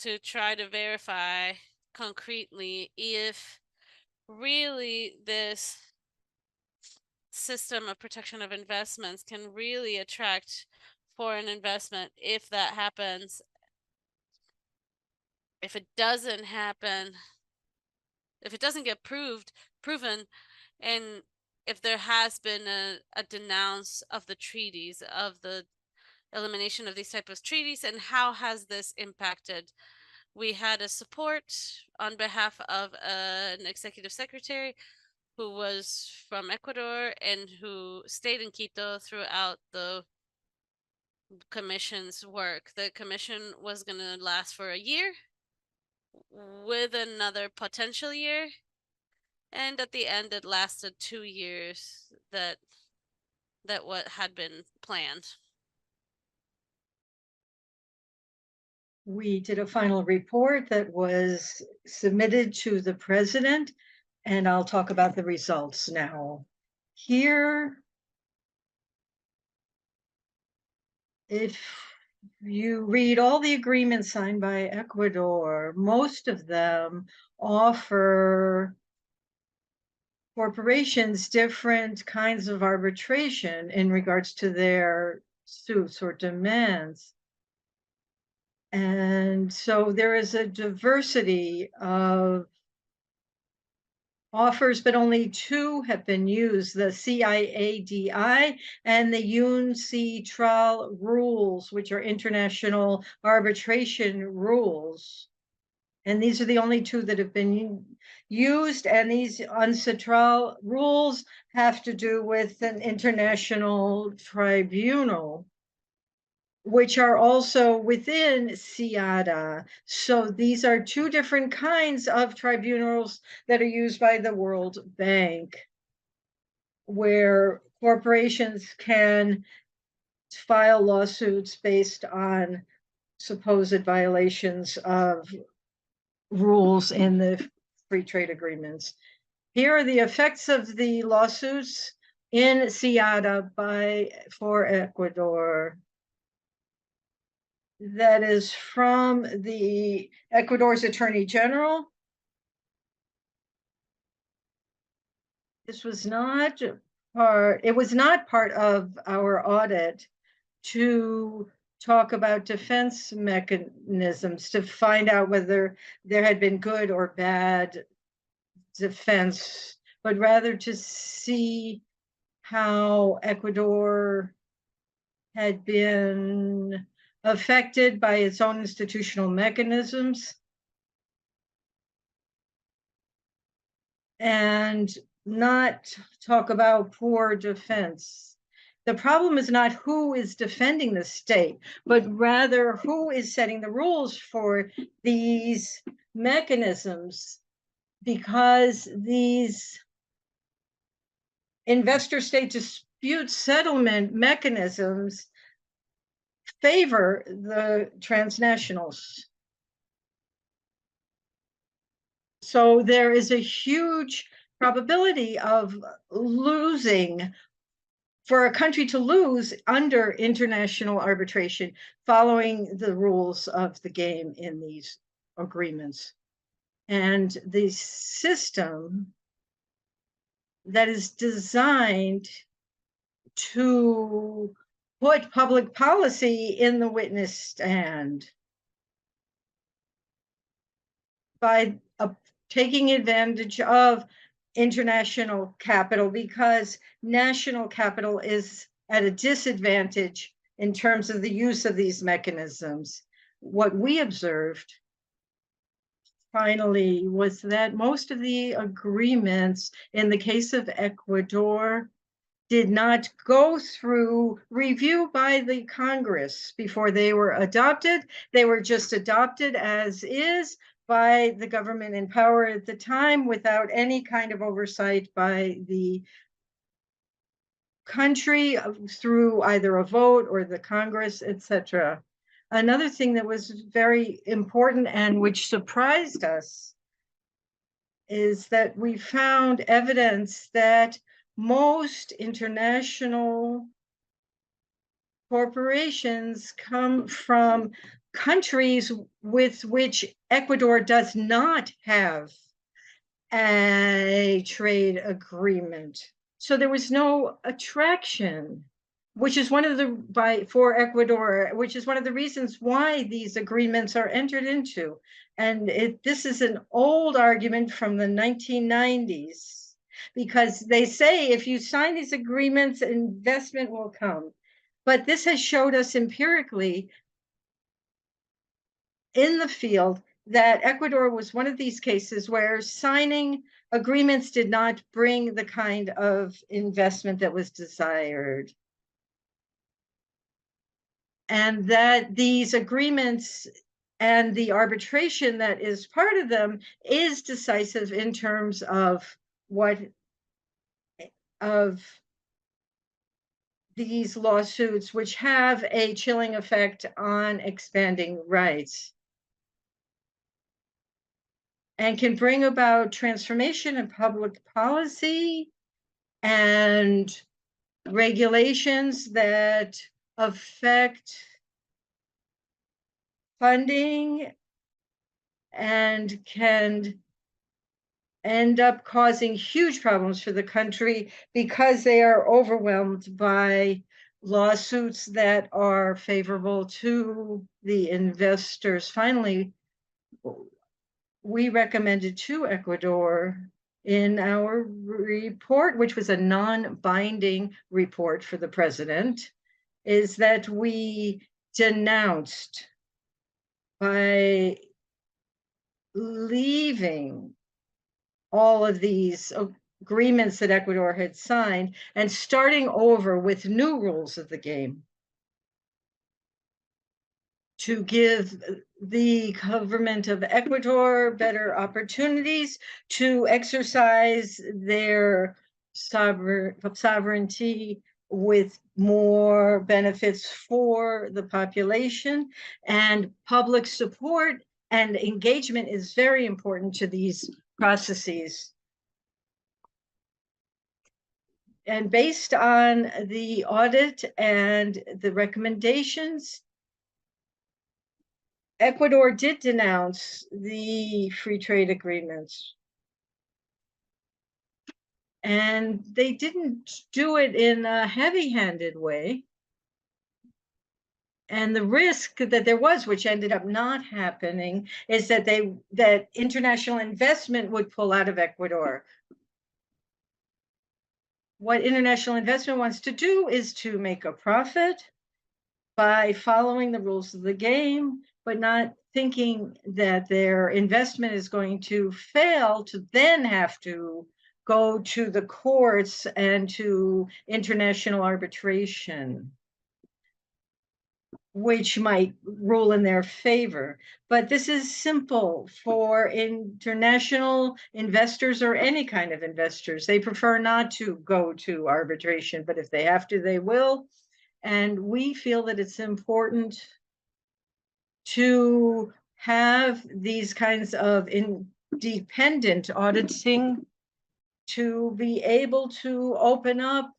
Speaker 2: to try to verify concretely if really this system of protection of investments can really attract foreign investment if that happens. If it doesn't happen, if it doesn't get proven, and if there has been a denounce of the treaties, of the elimination of these type of treaties, and how has this impacted? We had a support on behalf of an executive secretary who was from Ecuador and who stayed in Quito throughout the commission's work. The commission was going to last for a year with another potential year, and at the end it lasted 2 years that what had been planned.
Speaker 3: We did a final report that was submitted to the president, and I'll talk about the results now. Here, if you read all the agreements signed by Ecuador, most of them offer corporations different kinds of arbitration in regards to their suits or demands. And so there is a diversity of offers, but only two have been used, the CIADI and the UNCITRAL rules, which are international arbitration rules. And these are the only two that have been used. And these UNCITRAL rules have to do with an international tribunal, which are also within CIADA. So these are two different kinds of tribunals that are used by the World Bank, where corporations can file lawsuits based on supposed violations of rules in the free trade agreements. Here are the effects of the lawsuits in CIADA for Ecuador. That is from the Ecuador's Attorney General. This was not part of our audit to talk about defense mechanisms to find out whether there had been good or bad defense, but rather to see how Ecuador had been affected by its own institutional mechanisms and not talk about poor defense. The problem is not who is defending the state, but rather who is setting the rules for these mechanisms, because these investor-state dispute settlement mechanisms favor the transnationals. So there is a huge probability of losing, for a country to lose under international arbitration following the rules of the game in these agreements. And the system that is designed to put public policy in the witness stand by taking advantage of international capital, because national capital is at a disadvantage in terms of the use of these mechanisms. What we observed finally was that most of the agreements in the case of Ecuador did not go through review by the Congress before they were adopted. They were just adopted as is by the government in power at the time without any kind of oversight by the country through either a vote or the Congress, etc. Another thing that was very important and which surprised us is that we found evidence that most international corporations come from countries with which Ecuador does not have a trade agreement. So there was no attraction which is one of the for Ecuador, which is one of the reasons why these agreements are entered into. And this is an old argument from the 1990s, because they say if you sign these agreements, investment will come. But this has showed us empirically in the field that Ecuador was one of these cases where signing agreements did not bring the kind of investment that was desired. And that these agreements and the arbitration that is part of them is decisive in terms of these lawsuits, which have a chilling effect on expanding rights and can bring about transformation in public policy and regulations that affect funding and can end up causing huge problems for the country because they are overwhelmed by lawsuits that are favorable to the investors. Finally, we recommended to Ecuador in our report, which was a non-binding report for the president, is that we denounced by leaving all of these agreements that Ecuador had signed and starting over with new rules of the game to give the government of Ecuador better opportunities to exercise their sovereignty with more benefits for the population. And public support and engagement is very important to these processes. And based on the audit and the recommendations, Ecuador did denounce the free trade agreements. And they didn't do it in a heavy-handed way. And the risk that there was, which ended up not happening, is that international investment would pull out of Ecuador. What international investment wants to do is to make a profit by following the rules of the game, but not thinking that their investment is going to fail to then have to go to the courts and to international arbitration, which might rule in their favor. But this is simple for international investors or any kind of investors. They prefer not to go to arbitration, but if they have to, they will. And we feel that it's important to have these kinds of independent auditing to be able to open up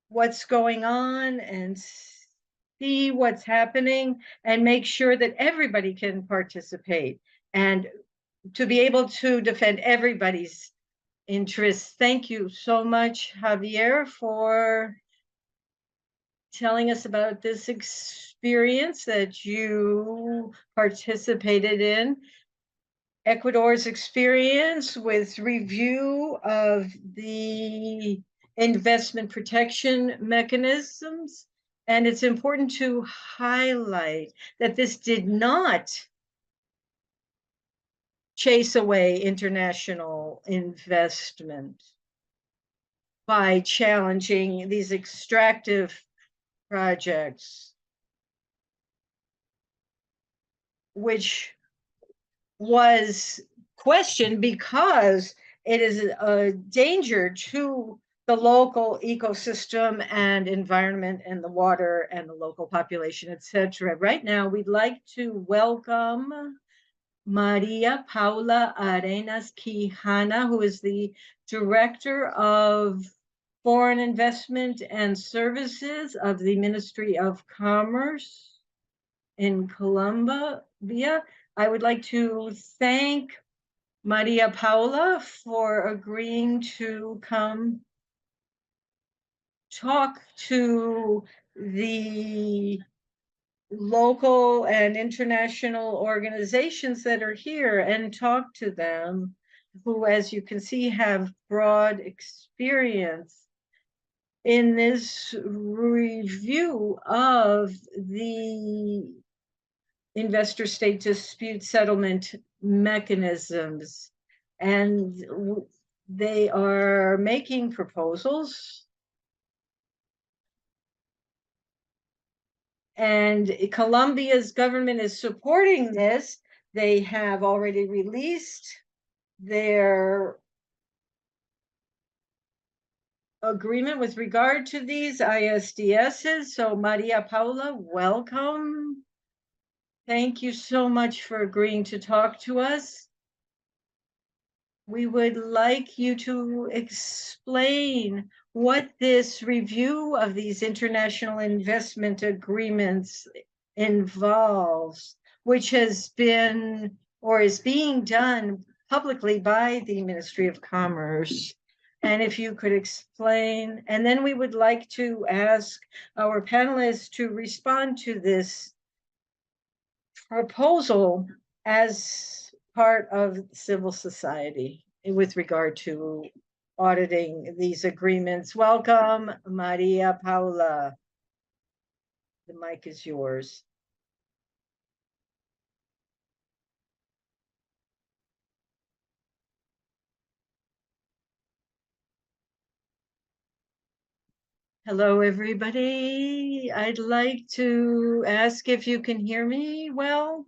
Speaker 3: what's going on and see what's happening and make sure that everybody can participate and to be able to defend everybody's interests. Thank you so much, Javier, for telling us about this experience that you participated in. Ecuador's experience with review of the investment protection mechanisms. And it's important to highlight that this did not chase away international investment by challenging these extractive projects, which was questioned because it is a danger to the local ecosystem and environment and the water and the local population, etc. Right now, we'd like to welcome Maria Paula Arenas Quijana, who is the Director of Foreign Investment and Services of the Ministry of Commerce in Colombia. I would like to thank Maria Paula for agreeing to come talk to the local and international organizations that are here and talk to them, who, as you can see, have broad experience in this review of the investor state dispute settlement mechanisms. And they are making proposals. And Colombia's government is supporting this. They have already released their agreement with regard to these ISDSs. So Maria Paula, welcome. Thank you so much for agreeing to talk to us. We would like you to explain what this review of these international investment agreements involves, which has been or is being done publicly by the Ministry of Commerce. And if you could explain, and then we would like to ask our panelists to respond to this proposal as part of civil society with regard to auditing these agreements. Welcome, Maria Paula. The mic is yours. Hello, everybody. I'd like to ask if you can hear me well.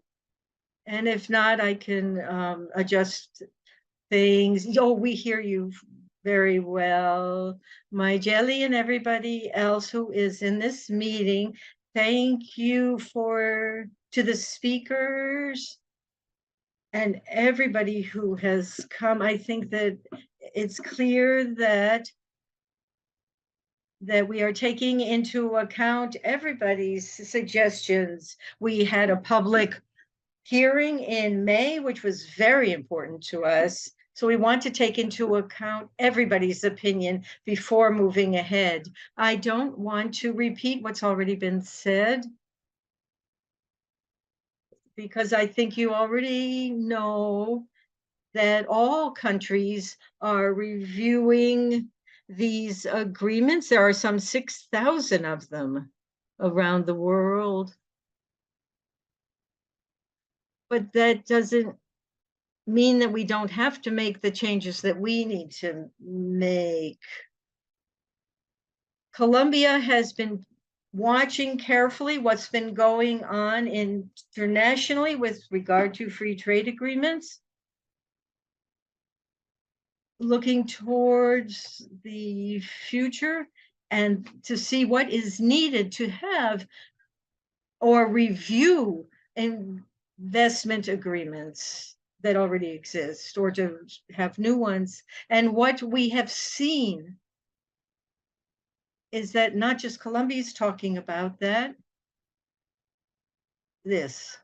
Speaker 3: And if not, I can adjust things. Oh, we hear you very well. My jelly and everybody else who is in this meeting, thank you to the speakers and everybody who has come. I think that it's clear that we are taking into account everybody's suggestions. We had a public hearing in May, which was very important to us. So we want to take into account everybody's opinion before moving ahead. I don't want to repeat what's already been said, because I think you already know that all countries are reviewing these agreements. There are some 6,000 of them around the world. But that doesn't mean that we don't have to make the changes that we need to make. Colombia has been watching carefully what's been going on internationally with regard to free trade agreements, looking towards the future and to see what is needed to have or review investment agreements that already exist or to have new ones. And what we have seen is that not just Colombia is talking about this.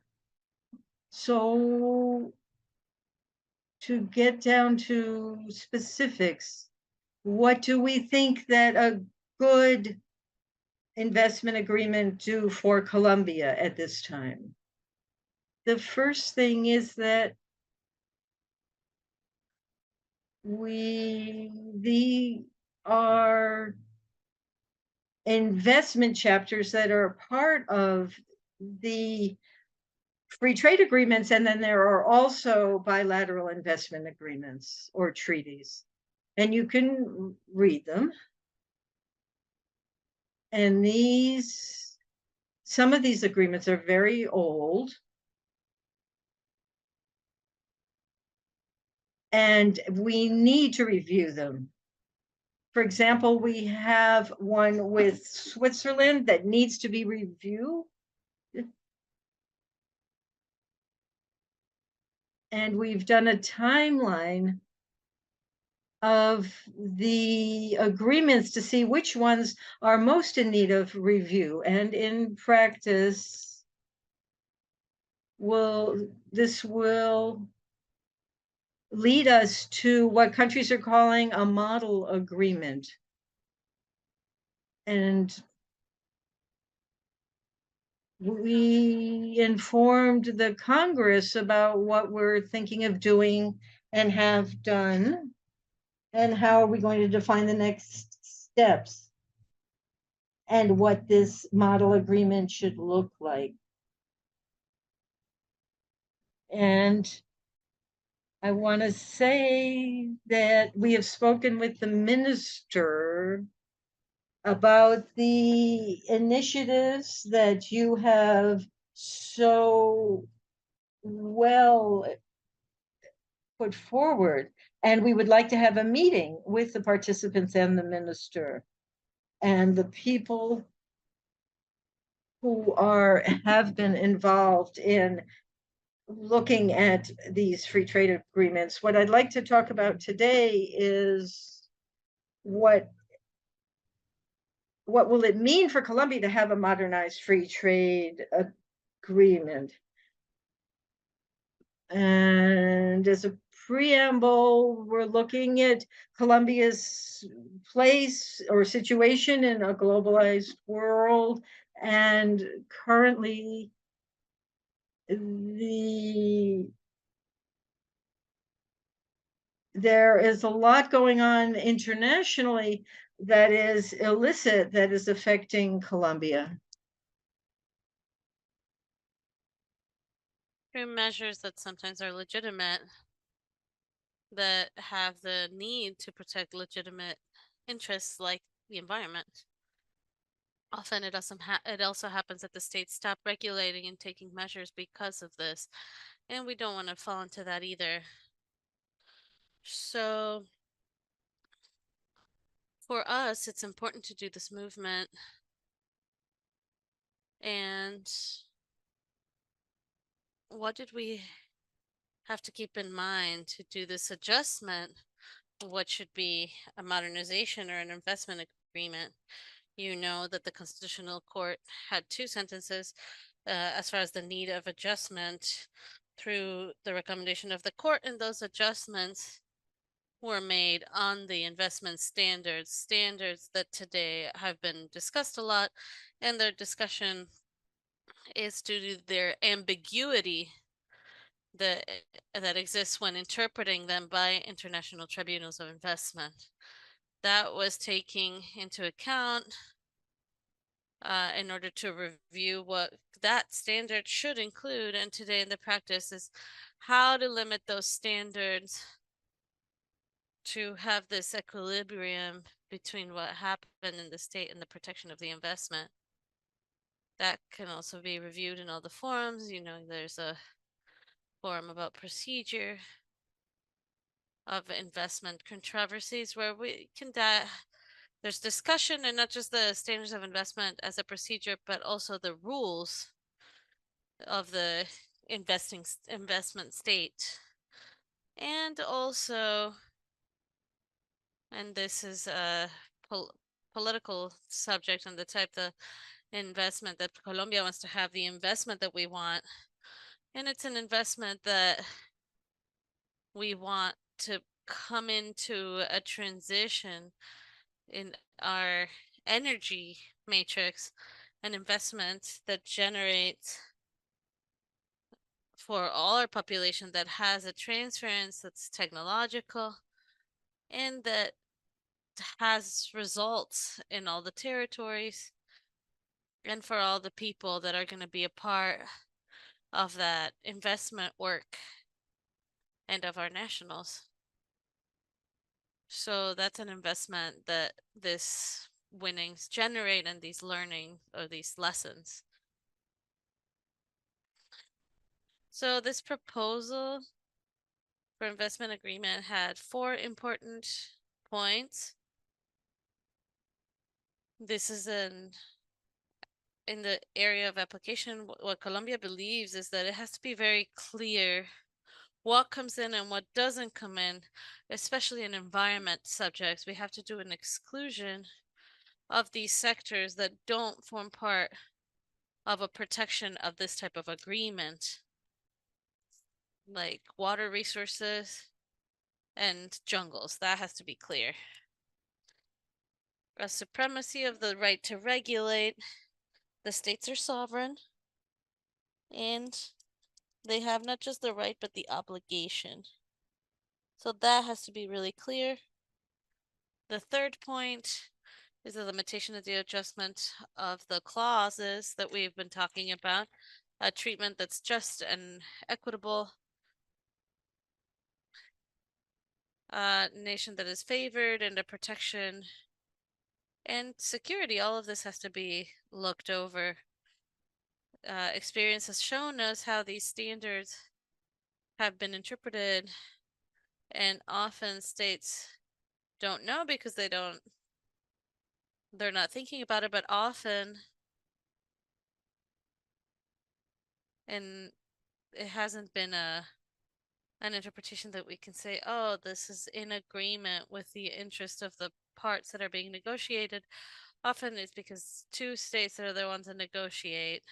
Speaker 3: So to get down to specifics, what do we think that a good investment agreement do for Colombia at this time? The first thing is that these are investment chapters that are part of the free trade agreements, and then there are also bilateral investment agreements or treaties, and you can read them. And some of these agreements are very old, and we need to review them. For example, we have one with Switzerland that needs to be reviewed. And we've done a timeline of the agreements to see which ones are most in need of review. And in practice, this will lead us to what countries are calling a model agreement. And we informed the Congress about what we're thinking of doing and have done, and how are we going to define the next steps, and what this model agreement should look like. And I want to say that we have spoken with the minister about the initiatives that you have so well put forward. And we would like to have a meeting with the participants and the minister and the people who have been involved in looking at these free trade agreements. What I'd like to talk about today is what will it mean for Colombia to have a modernized free trade agreement? And as a preamble, we're looking at Colombia's place or situation in a globalized world, and currently there is a lot going on internationally that is illicit, that is affecting Colombia.
Speaker 2: Through measures that sometimes are legitimate, that have the need to protect legitimate interests like the environment. Often it also happens that the states stop regulating and taking measures because of this, and we don't want to fall into that either. So for us, it's important to do this movement, and what did we have to keep in mind to do this adjustment? What should be a modernization or an investment agreement? You know that the Constitutional Court had two sentences as far as the need of adjustment through the recommendation of the court, and those adjustments were made on the investment standards that today have been discussed a lot, and their discussion is due to their ambiguity that exists when interpreting them by international tribunals of investment. That was taking into account in order to review what that standard should include, and today in the practice is how to limit those standards to have this equilibrium between what happened in the state and the protection of the investment. That can also be reviewed in all the forums. You know, there's a forum about procedure of investment controversies where we can there's discussion, and not just the standards of investment as a procedure, but also the rules of the investment state. And also, and this is a political subject and the type of investment that Colombia wants to have, the investment that we want. And it's an investment that we want to come into a transition in our energy matrix, an investment that generates for all our population, that has a transference that's technological and that has results in all the territories and for all the people that are going to be a part of that investment work and of our nationals. So that's an investment that this winnings generate, and these learning or these lessons. So this proposal for investment agreement had 4 important points. This is in the area of application. What Colombia believes is that it has to be very clear what comes in and what doesn't come in, especially in environment subjects. We have to do an exclusion of these sectors that don't form part of a protection of this type of agreement, like water resources and jungles. That has to be clear. a supremacy of the right to regulate. The states are sovereign, and they have not just the right, but the obligation. So that has to be really clear. The third point is the limitation of the adjustment of the clauses that we've been talking about, a treatment that's just and equitable, a nation that is favored, and a protection and security. All of this has to be looked over. Experience has shown us how these standards have been interpreted, and often states don't know because they're not thinking about it, but often, and it hasn't been an interpretation that we can say, oh, this is in agreement with the interest of the parts that are being negotiated. Often it's because two states are the ones that negotiate.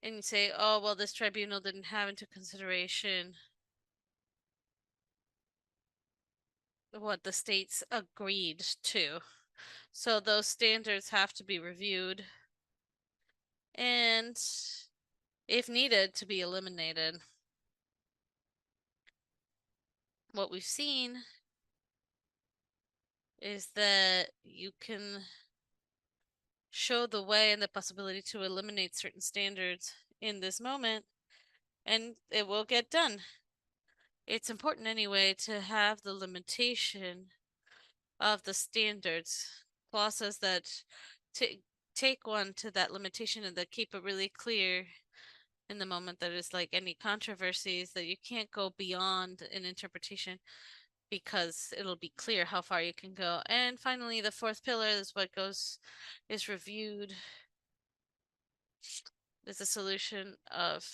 Speaker 2: And you say, oh, well, this tribunal didn't have into consideration what the states agreed to. So those standards have to be reviewed and, if needed, to be eliminated. What we've seen is that you can show the way and the possibility to eliminate certain standards in this moment, and it will get done. It's important anyway to have the limitation of the standards, clauses that take one to that limitation and that keep it really clear in the moment that is like any controversies, that you can't go beyond an interpretation because it'll be clear how far you can go. And finally, the fourth pillar is what is reviewed is a solution of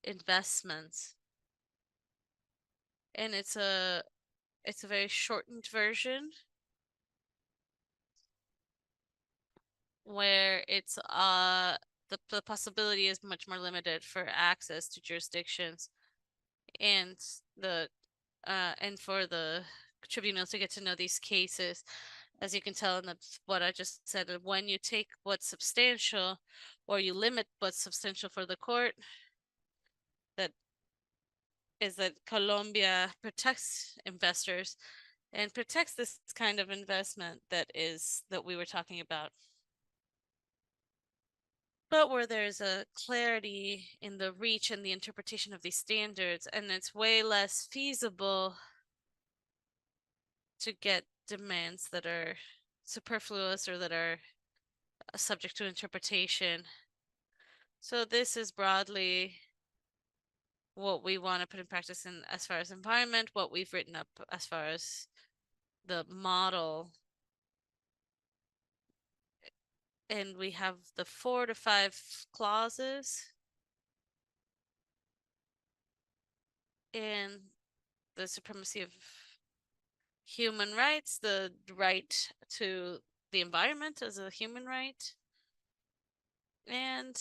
Speaker 2: investments. And it's a very shortened version where it's the possibility is much more limited for access to jurisdictions and for the tribunals to get to know these cases. As you can tell in what I just said, when you take what's substantial or you limit what's substantial for the court, that is that Colombia protects investors and protects this kind of investment that we were talking about. But where there's a clarity in the reach and the interpretation of these standards, and it's way less feasible to get demands that are superfluous or that are subject to interpretation. So this is broadly what we want to put in practice in as far as environment, what we've written up as far as the model. And we have the 4 to 5 clauses and the supremacy of human rights, the right to the environment as a human right, and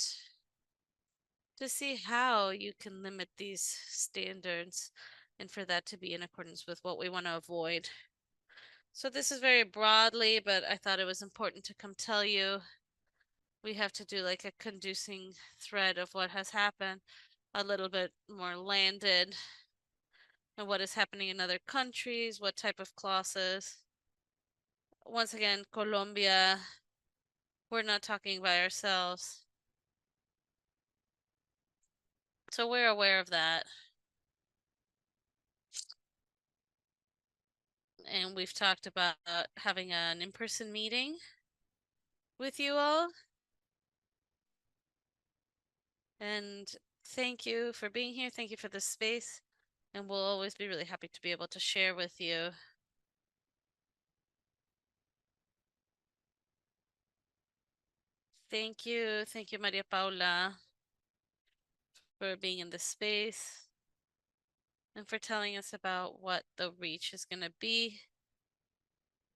Speaker 2: to see how you can limit these standards and for that to be in accordance with what we want to avoid. So this is very broadly, but I thought it was important to come tell you. We have to do like a conducing thread of what has happened, a little bit more landed, and what is happening in other countries, what type of clauses. Once again, Colombia, we're not talking by ourselves. So we're aware of that. And we've talked about having an in-person meeting with you all. And thank you for being here. Thank you for this space. And we'll always be really happy to be able to share with you. Thank you. Thank you, Maria Paula, for being in this space and for telling us about what the reach is going to be,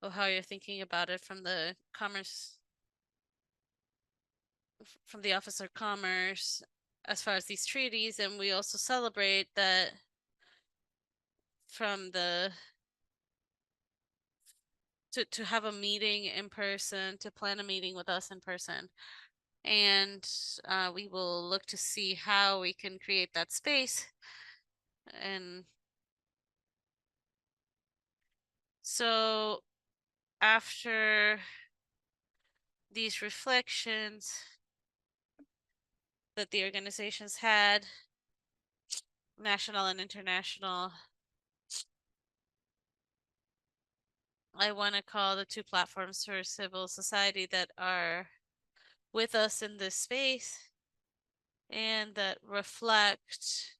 Speaker 2: or how you're thinking about it from the Office of Commerce as far as these treaties. And we also celebrate that from the to have a meeting in person, to plan a meeting with us in person. And we will look to see how we can create that space. And so after these reflections that the organizations had, national and international, I want to call the two platforms for civil society that are with us in this space and that reflect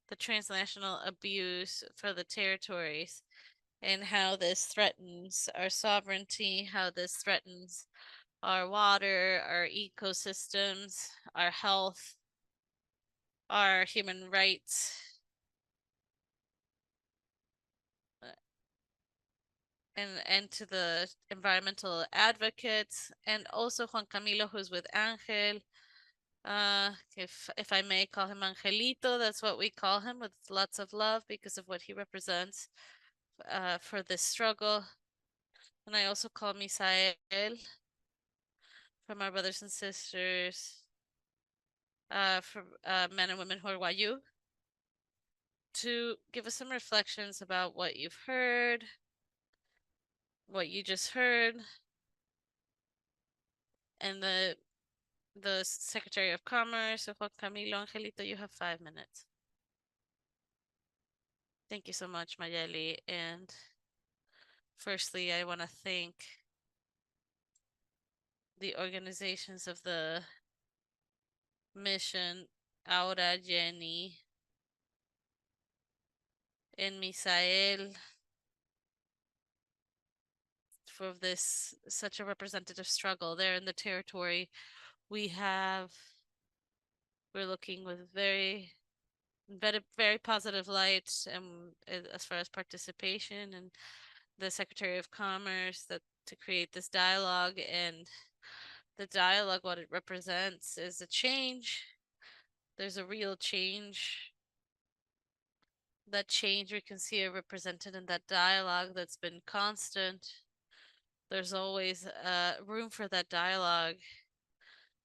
Speaker 2: the transnational abuse for the territories and how this threatens our sovereignty, how this threatens our water, our ecosystems, our health, our human rights. And to the environmental advocates, and also Juan Camilo, who's with Angel. If I may call him Angelito, that's what we call him, with lots of love because of what he represents for this struggle. And I also call Misael from our brothers and sisters, from men and women who are Wayu, to give us some reflections about what you've heard, what you just heard, and the Secretary of Commerce, Juan Camilo. Angelito, you have 5 minutes. Thank you so much, Mayeli. And firstly, I want to thank the organizations of the mission, Aura, Jenny, and Misael, for this such a representative struggle there in the territory. We're looking with very positive light, and as far as participation and the Secretary of Commerce, that to create this dialogue. And the dialogue, what it represents is a change. There's a real change. That change we can see it represented in that dialogue that's been constant. There's always room for that dialogue.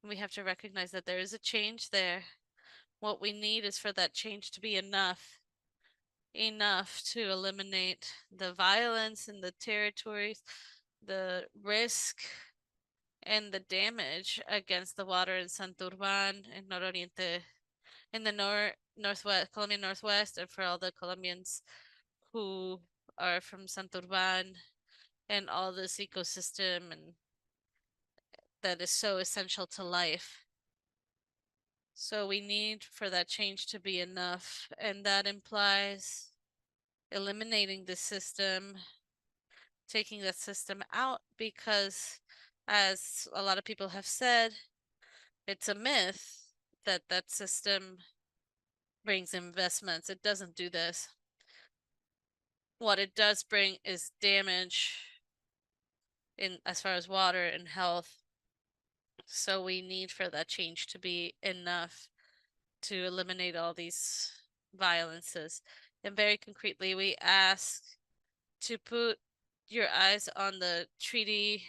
Speaker 2: We have to recognize that there is a change there. What we need is for that change to be enough to eliminate the violence in the territories, the risk and the damage against the water in Santurban and Nororiente, in the northwest, Colombian northwest, and for all the Colombians who are from Santurban, and all this ecosystem and that is so essential to life. So we need for that change to be enough, and that implies eliminating the system, taking that system out, because as a lot of people have said, it's a myth that that system brings investments. It doesn't do this. What it does bring is damage in as far as water and health. So we need for that change to be enough to eliminate all these violences. And very concretely, we ask to put your eyes on the free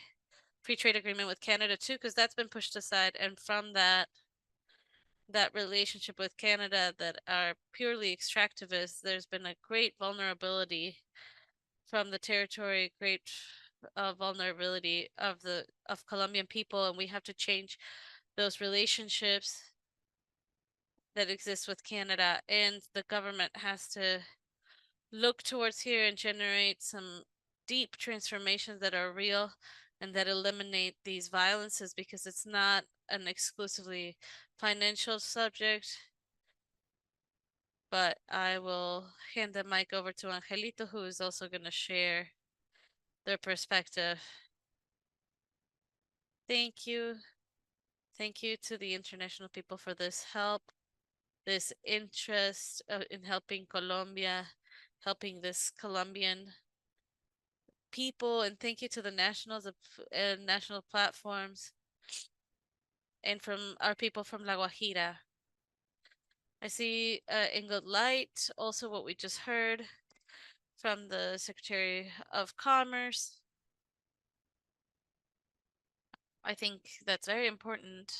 Speaker 2: trade agreement with Canada too, because that's been pushed aside. And from that relationship with Canada that are purely extractivist, there's been a great vulnerability from the territory, great vulnerability of Colombian people, and we have to change those relationships that exist with Canada, and the government has to look towards here and generate some deep transformations that are real and that eliminate these violences, because it's not an exclusively financial subject. But I will hand the mic over to Angelito, who is also going to share their perspective. Thank you. Thank you to the international people for this help, this interest in helping Colombia, helping this Colombian people, and thank you to the nationals of national platforms and from our people from La Guajira. I see in good light also what we just heard from the Secretary of Commerce. I think that's very important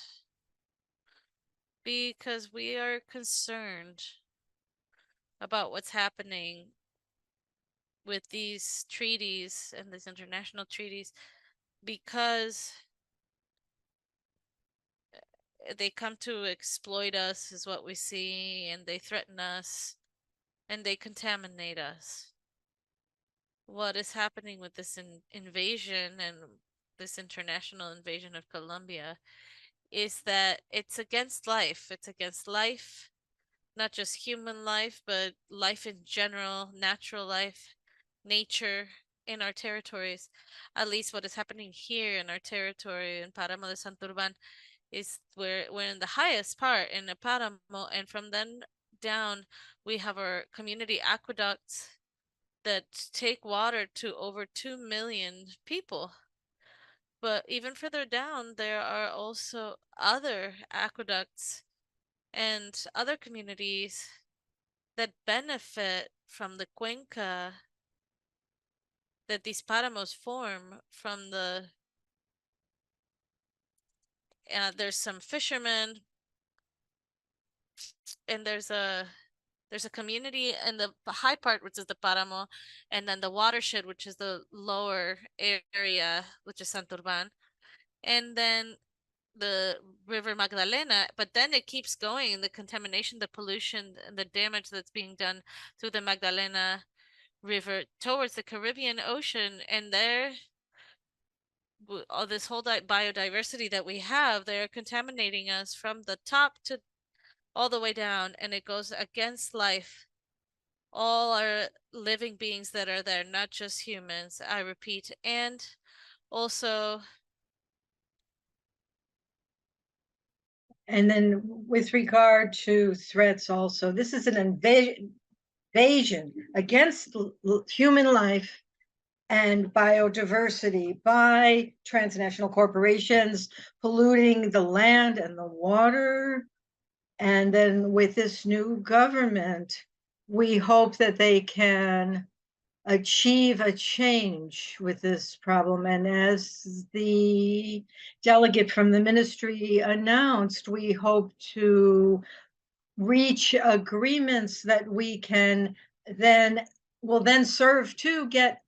Speaker 2: because we are concerned about what's happening with these treaties and these international treaties because they come to exploit us, is what we see, and they threaten us and they contaminate us. What is happening with this invasion and this international invasion of Colombia is that it's against life. It's against life, not just human life, but life in general, natural life, nature in our territories. At least what is happening here in our territory in Páramo de Santurban is we're in the highest part in the Páramo, and from then down we have our community aqueducts that take water to over 2 million people. But even further down, there are also other aqueducts and other communities that benefit from the cuenca that these páramos form from the there's some fishermen, and there's a community in the high part, which is the páramo, and then the watershed, which is the lower area, which is Santurban, and then the River Magdalena, but then it keeps going, the contamination, the pollution, and the damage that's being done through the Magdalena River towards the Caribbean Ocean, and there all this whole biodiversity that we have, they're contaminating us from the top to all the way down, and it goes against life. All our living beings that are there, not just humans, I repeat, and also
Speaker 3: And then with regard to threats also, this is an invasion against human life and biodiversity by transnational corporations polluting the land and the water. And then with this new government, we hope that they can achieve a change with this problem. And as the delegate from the ministry announced, we hope to reach agreements that we can will then serve to get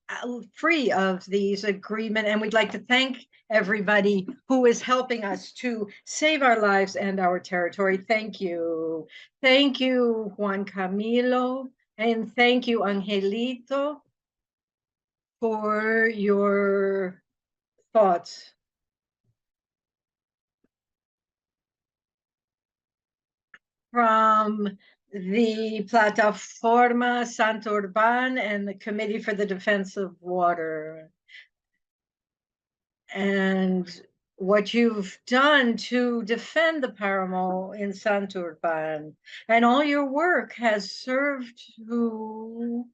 Speaker 3: free of these agreements. And we'd like to thank everybody who is helping us to save our lives and our territory. Thank you. Thank you, Juan Camilo, and thank you, Angelito, for your thoughts. From the Plataforma Santurban and the Committee for the Defense of Water. And what you've done to defend the Páramo in Santurban, and all your work has served to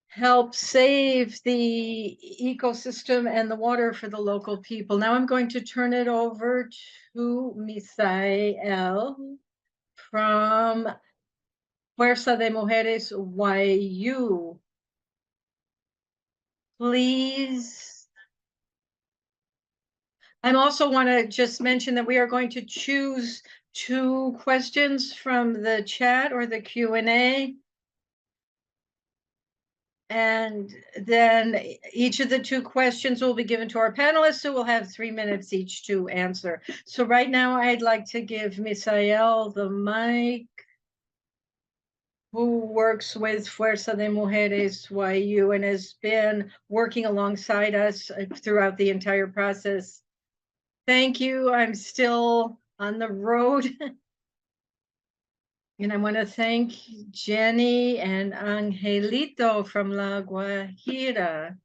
Speaker 3: help save the ecosystem and the water for the local people. Now I'm going to turn it over to Misael from Fuerza de Mujeres YU. Please. I also want to just mention that we are going to choose 2 questions from the chat or the Q&A. And then each of the 2 questions will be given to our panelists, who will have 3 minutes each to answer. So right now I'd like to give Misael the mic, who works with Fuerza de Mujeres YU and has been working alongside us throughout the entire process. Thank you. I'm still on the road. And I want to thank Jenny and Angelito from La Guajira.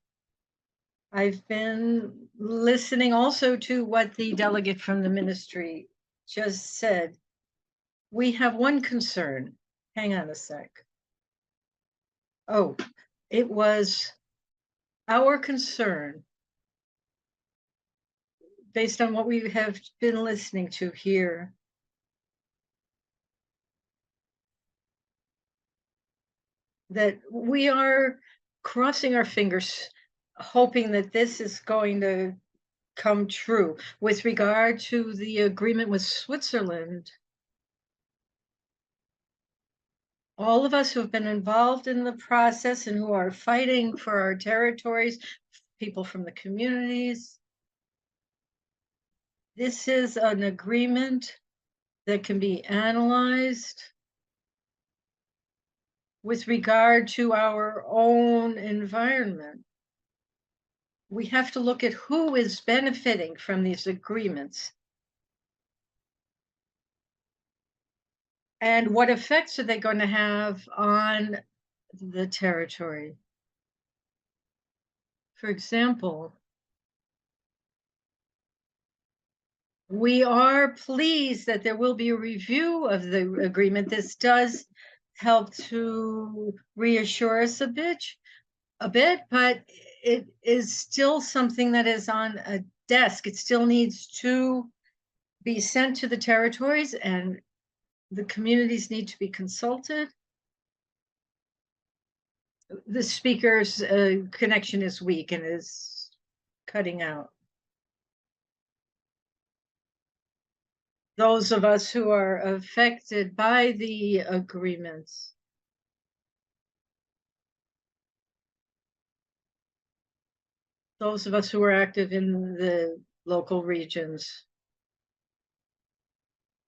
Speaker 3: I've been listening also to what the delegate from the ministry just said. We have one concern. Hang on a sec. Oh, it was our concern, based on what we have been listening to here, that we are crossing our fingers, hoping that this is going to come true. With regard to the agreement with Switzerland, all of us who have been involved in the process and who are fighting for our territories, people from the communities, this is an agreement that can be analyzed with regard to our own environment. We have to look at who is benefiting from these agreements and what effects are they going to have on the territory. For example, we are pleased that there will be a review of the agreement. This does help to reassure us a bit, but it is still something that is on a desk. It still needs to be sent to the territories, and the communities need to be consulted. The speaker's connection is weak and is cutting out. Those of us who are affected by the agreements, those of us who are active in the local regions,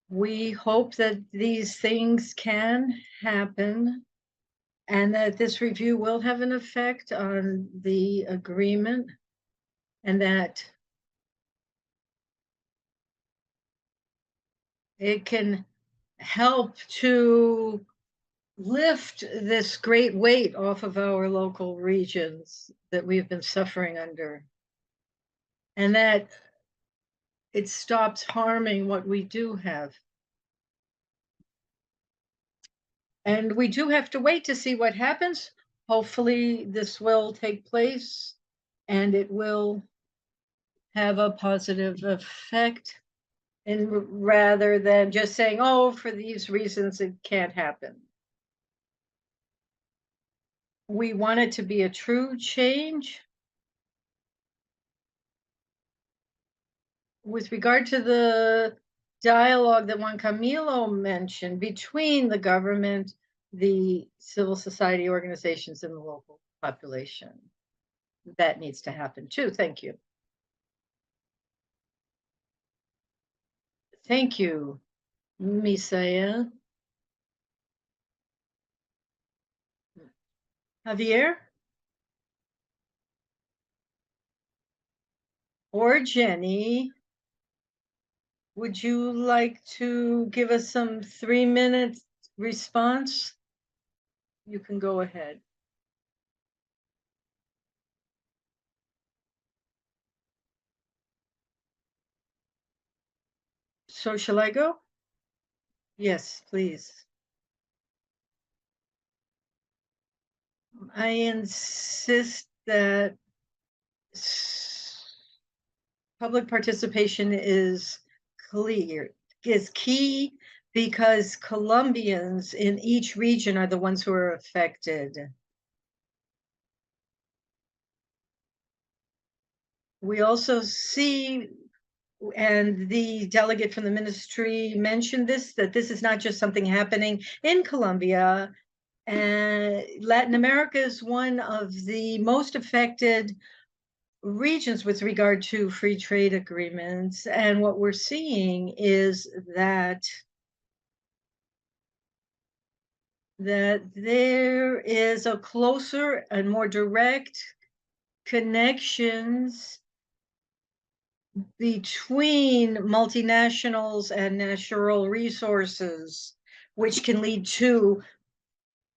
Speaker 3: we hope that these things can happen and that this review will have an effect on the agreement, and that it can help to lift this great weight off of our local regions that we've been suffering under, and that it stops harming what we do have. And we do have to wait to see what happens. Hopefully this will take place and it will have a positive effect, and rather than just saying, oh, for these reasons it can't happen. We want it to be a true change. With regard to the dialogue that Juan Camilo mentioned between the government, the civil society organizations, and the local population, that needs to happen too. Thank you. Thank you, Misael. Javier? Or Jenny, would you like to give us some 3-minute response? You can go ahead. So shall I go? Yes, please. I insist that public participation is key, because Colombians in each region are the ones who are affected. We also see, and the delegate from the ministry mentioned this, that this is not just something happening in Colombia. And Latin America is one of the most affected regions with regard to free trade agreements. And what we're seeing is that there is a closer and more direct connections between multinationals and natural resources, which can lead to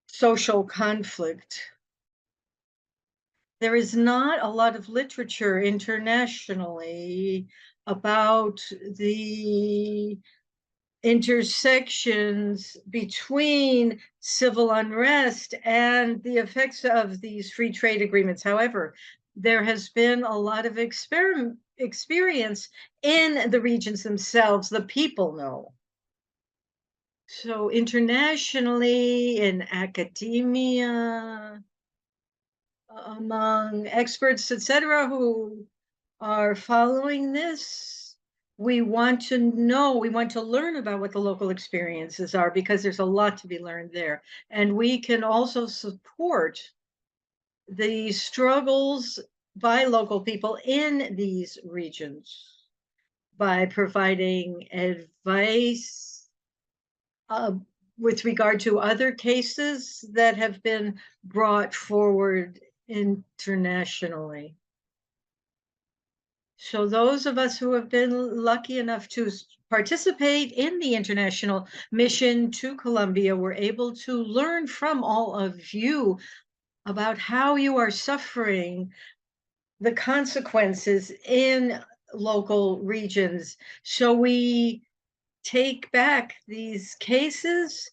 Speaker 3: social conflict. There is not a lot of literature internationally about the intersections between civil unrest and the effects of these free trade agreements. However, there has been a lot of experience in the regions themselves. The people know. So internationally, in academia, among experts, etc., who are following this, we want to know, we want to learn about what the local experiences are, because there's a lot to be learned there. And we can also support the struggles by local people in these regions by providing advice with regard to other cases that have been brought forward internationally. So those of us who have been lucky enough to participate in the international mission to Colombia were able to learn from all of you about how you are suffering the consequences in local regions. So we take back these cases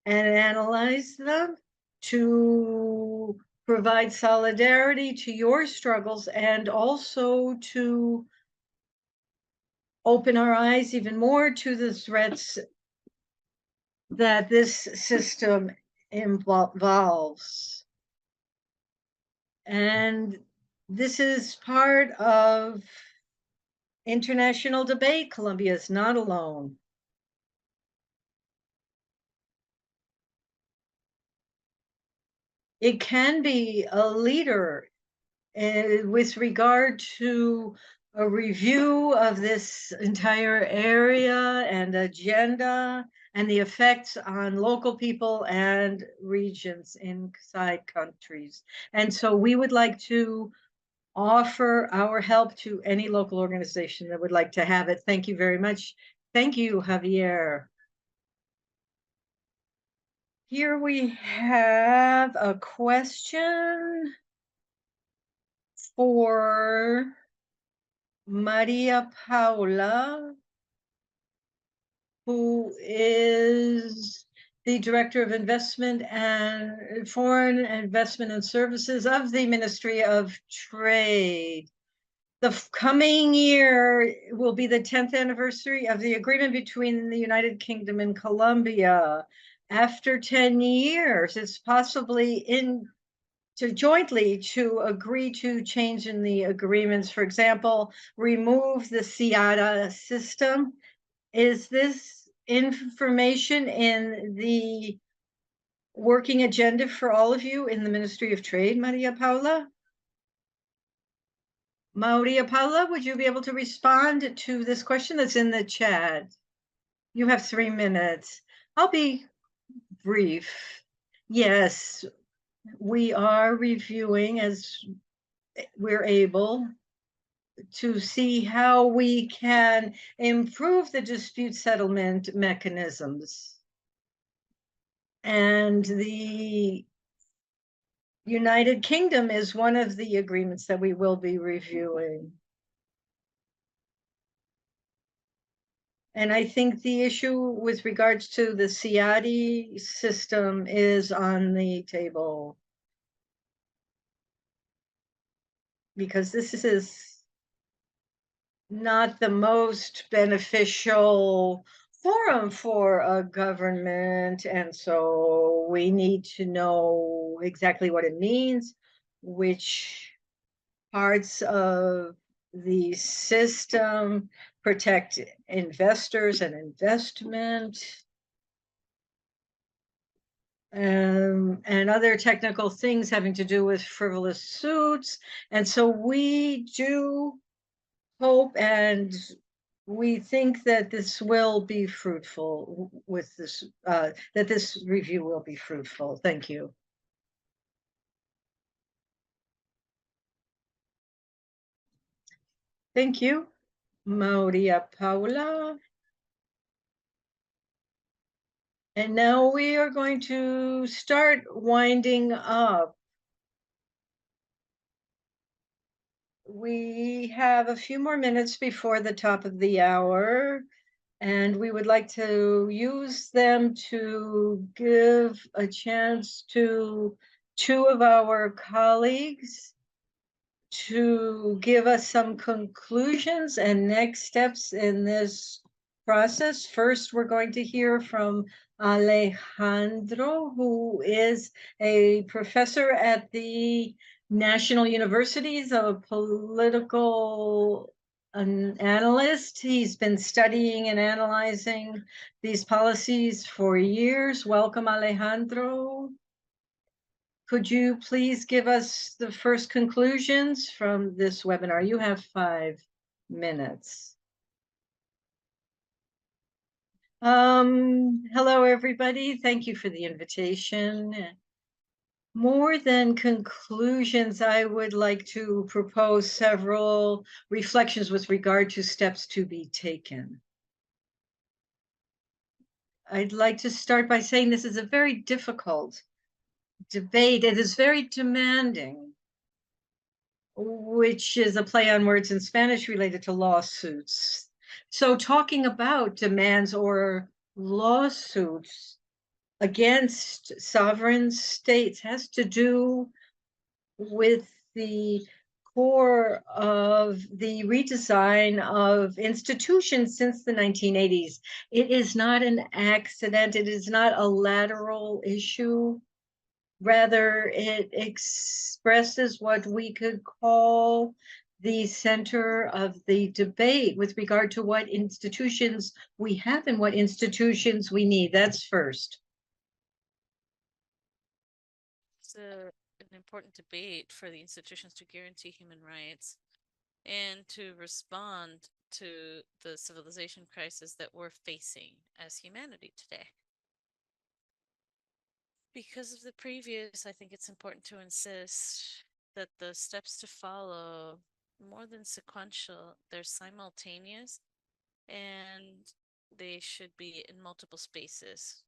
Speaker 3: and analyze them to provide solidarity to your struggles, and also to open our eyes even more to the threats that this system involves. And this is part of international debate. Colombia is not alone. It can be a leader with regard to a review of this entire area and agenda and the effects on local people and regions inside countries. And so we would like to offer our help to any local organization that would like to have it. Thank you very much. Thank you, Javier. Here we have a question for Maria Paula, who is the Director of Investment and Foreign Investment and Services of the Ministry of Trade. The coming year will be the 10th anniversary of the agreement between the United Kingdom and Colombia. After 10 years, it's possibly jointly to agree to change in the agreements. For example, remove the CIADA system. Is this information in the working agenda for all of you in the Ministry of Trade, Maria Paula? Maria Paula, would you be able to respond to this question that's in the chat? You have 3 minutes. I'll be brief. Yes, we are reviewing as we're able to see how we can improve the dispute settlement mechanisms. And the United Kingdom is one of the agreements that we will be reviewing. And I think the issue with regards to the CIADI system is on the table, because this is not the most beneficial forum for a government. And so we need to know exactly what it means, which parts of the system protect investors and investment, and other technical things having to do with frivolous suits. And so we do hope, and we think that this will be fruitful with this, that this review will be fruitful. Thank you. Thank you, Maria Paula. And now we are going to start winding up. We have a few more minutes before the top of the hour, and we would like to use them to give a chance to 2 of our colleagues to give us some conclusions and next steps in this process. First, we're going to hear from Alejandro, who is a professor at the national universities, a political analyst. He's been studying and analyzing these policies for years. Welcome, Alejandro. Could you please give us the first conclusions from this webinar? You have 5 minutes. Hello, everybody. Thank you for the invitation. More than conclusions, I would like to propose several reflections with regard to steps to be taken. I'd like to start by saying this is a very difficult debate. It is very demanding, which is a play on words in Spanish related to lawsuits. So talking about demands or lawsuits against sovereign states has to do with the core of the redesign of institutions since the 1980s. It is not an accident. It is not a lateral issue. Rather, it expresses what we could call the center of the debate with regard to what institutions we have and what institutions we need. That's first.
Speaker 2: It's an important debate for the institutions to guarantee human rights and to respond to the civilization crisis that we're facing as humanity today. Because of the previous, I think it's important to insist that the steps to follow, more than sequential, they're simultaneous and they should be in multiple spaces.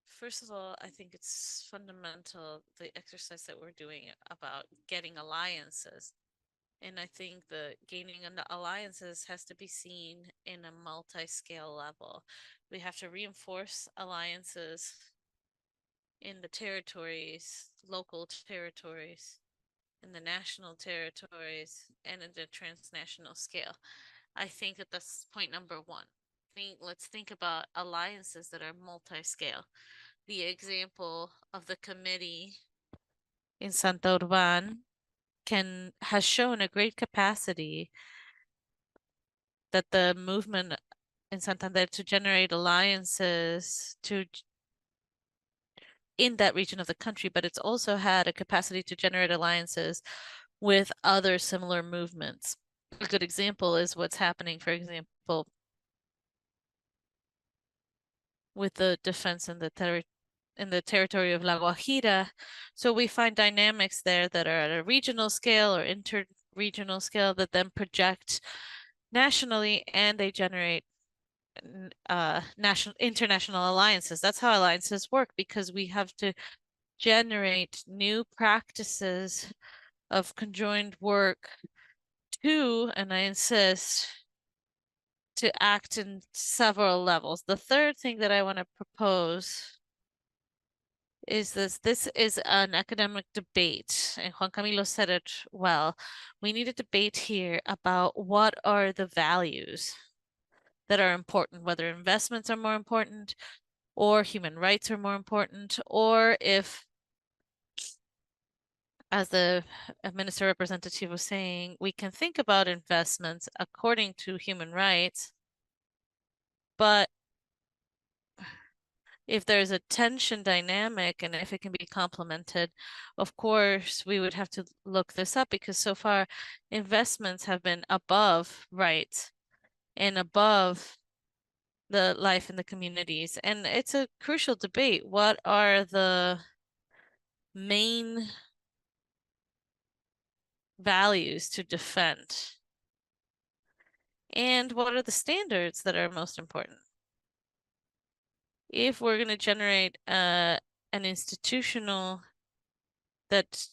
Speaker 2: First of all, I think it's fundamental, the exercise that we're doing about getting alliances. And I think the gaining alliances has to be seen in a multi-scale level. We have to reinforce alliances in the territories, local territories, in the national territories, and in the transnational scale. I think that that's point number one. Let's think about alliances that are multi-scale. The example of the committee in Santa Urban has shown a great capacity that the movement in Santander to generate alliances in that region of the country, but it's also had a capacity to generate alliances with other similar movements. A good example is what's happening, for example, with the defense in the territory of La Guajira. So we find dynamics there that are at a regional scale or inter-regional scale that then project nationally, and they generate international alliances. That's how alliances work, because we have to generate new practices of conjoined work and I insist, to act in several levels. The third thing that I want to propose is this is an academic debate, and Juan Camilo said it well. We need a debate here about what are the values that are important, whether investments are more important or human rights are more important, or if, as the minister representative was saying, we can think about investments according to human rights, but if there's a tension dynamic and if it can be complemented, of course, we would have to look this up, because so far investments have been above rights and above the life in the communities. And it's a crucial debate. What are the main values to defend? And what are the standards that are most important? If we're going to generate an institutional that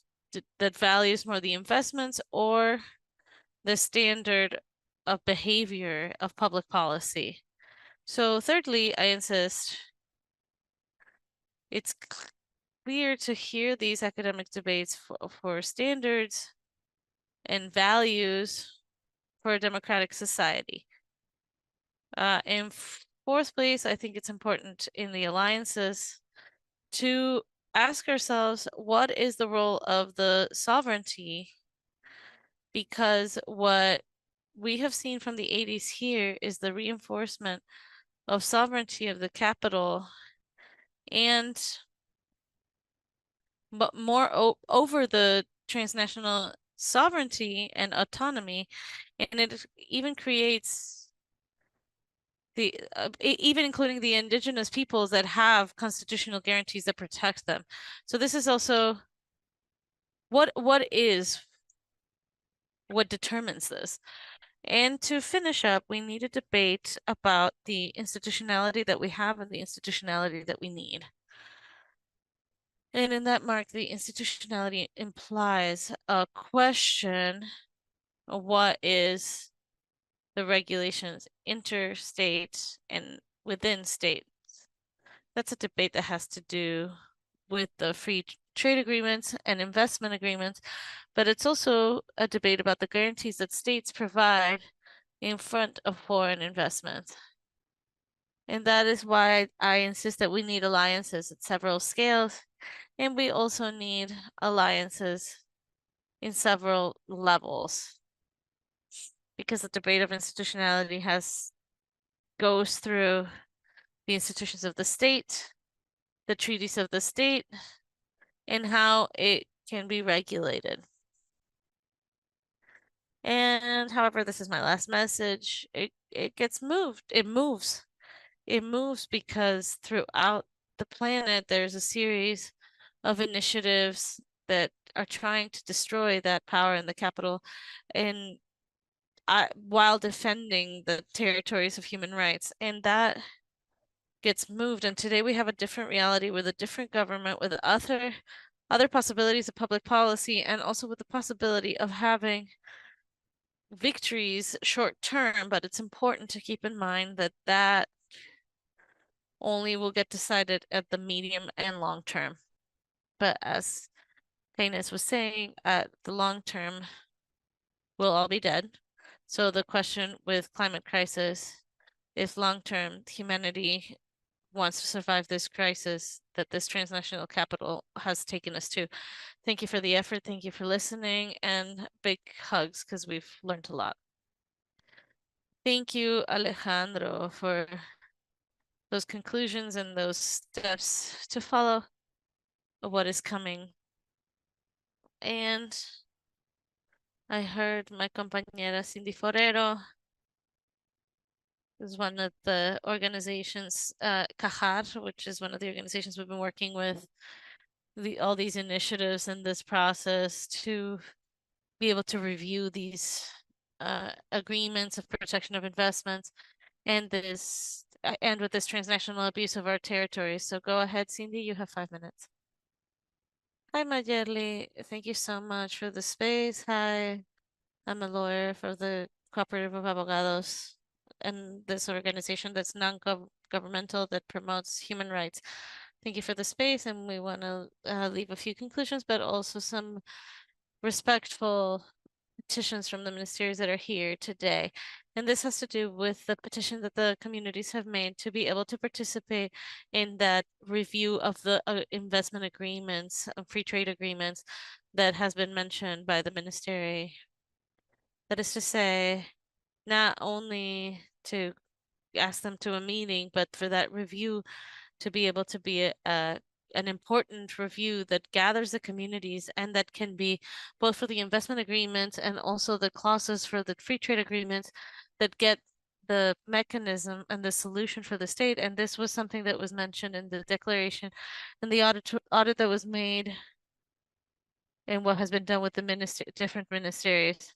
Speaker 2: values more the investments or the standard of behavior of public policy. So thirdly, I insist, it's clear to hear these academic debates for standards and values for a democratic society. In fourth place, I think it's important in the alliances to ask ourselves, what is the role of the sovereignty? Because what we have seen from the 80s here is the reinforcement of sovereignty of the capital, and but over the transnational sovereignty and autonomy, and it even creates even including the indigenous peoples that have constitutional guarantees that protect them. So this is also what determines this. And to finish up, we need a debate about the institutionality that we have and the institutionality that we need. And in that mark, the institutionality implies a question of what is the regulations interstate and within states. That's a debate that has to do with the free trade agreements and investment agreements, but it's also a debate about the guarantees that states provide in front of foreign investments. And that is why I insist that we need alliances at several scales, and we also need alliances in several levels, because the debate of institutionality goes through the institutions of the state, the treaties of the state, and how it can be regulated. And however, this is my last message. It gets moved. It moves. It moves because throughout the planet, there's a series of initiatives that are trying to destroy that power in the capital, and while defending the territories of human rights, and that gets moved. And today we have a different reality with a different government, with other possibilities of public policy, and also with the possibility of having victories short term. But it's important to keep in mind that that only will get decided at the medium and long term. But as Keynes was saying, at the long term, we'll all be dead. So the question with climate crisis is long term, humanity wants to survive this crisis that this transnational capital has taken us to. Thank you for the effort. Thank you for listening, and big hugs because we've learned a lot. Thank you, Alejandro, for those conclusions and those steps to follow what is coming. And I heard my compañera Cindy Forero is one of the organizations, CAJAR, which is one of the organizations we've been working with, all these initiatives in this process to be able to review these agreements of protection of investments and with this transnational abuse of our territories. So go ahead, Cindy, you have 5 minutes. Hi, Mayerly. Thank you so much for the space. Hi, I'm a lawyer for the Cooperative of Abogados and this organization that's non-governmental that promotes human rights. Thank you for the space, and we want to leave a few conclusions, but also some respectful petitions from the ministries that are here today. And this has to do with the petition that the communities have made to be able to participate in that review of the investment agreements, free trade agreements that has been mentioned by the ministry. That is to say, not only to ask them to a meeting, but for that review to be able to be an important review that gathers the communities and that can be both for the investment agreements and also the clauses for the free trade agreements that get the mechanism and the solution for the state. And this was something that was mentioned in the declaration and the audit that was made and what has been done with the different ministries.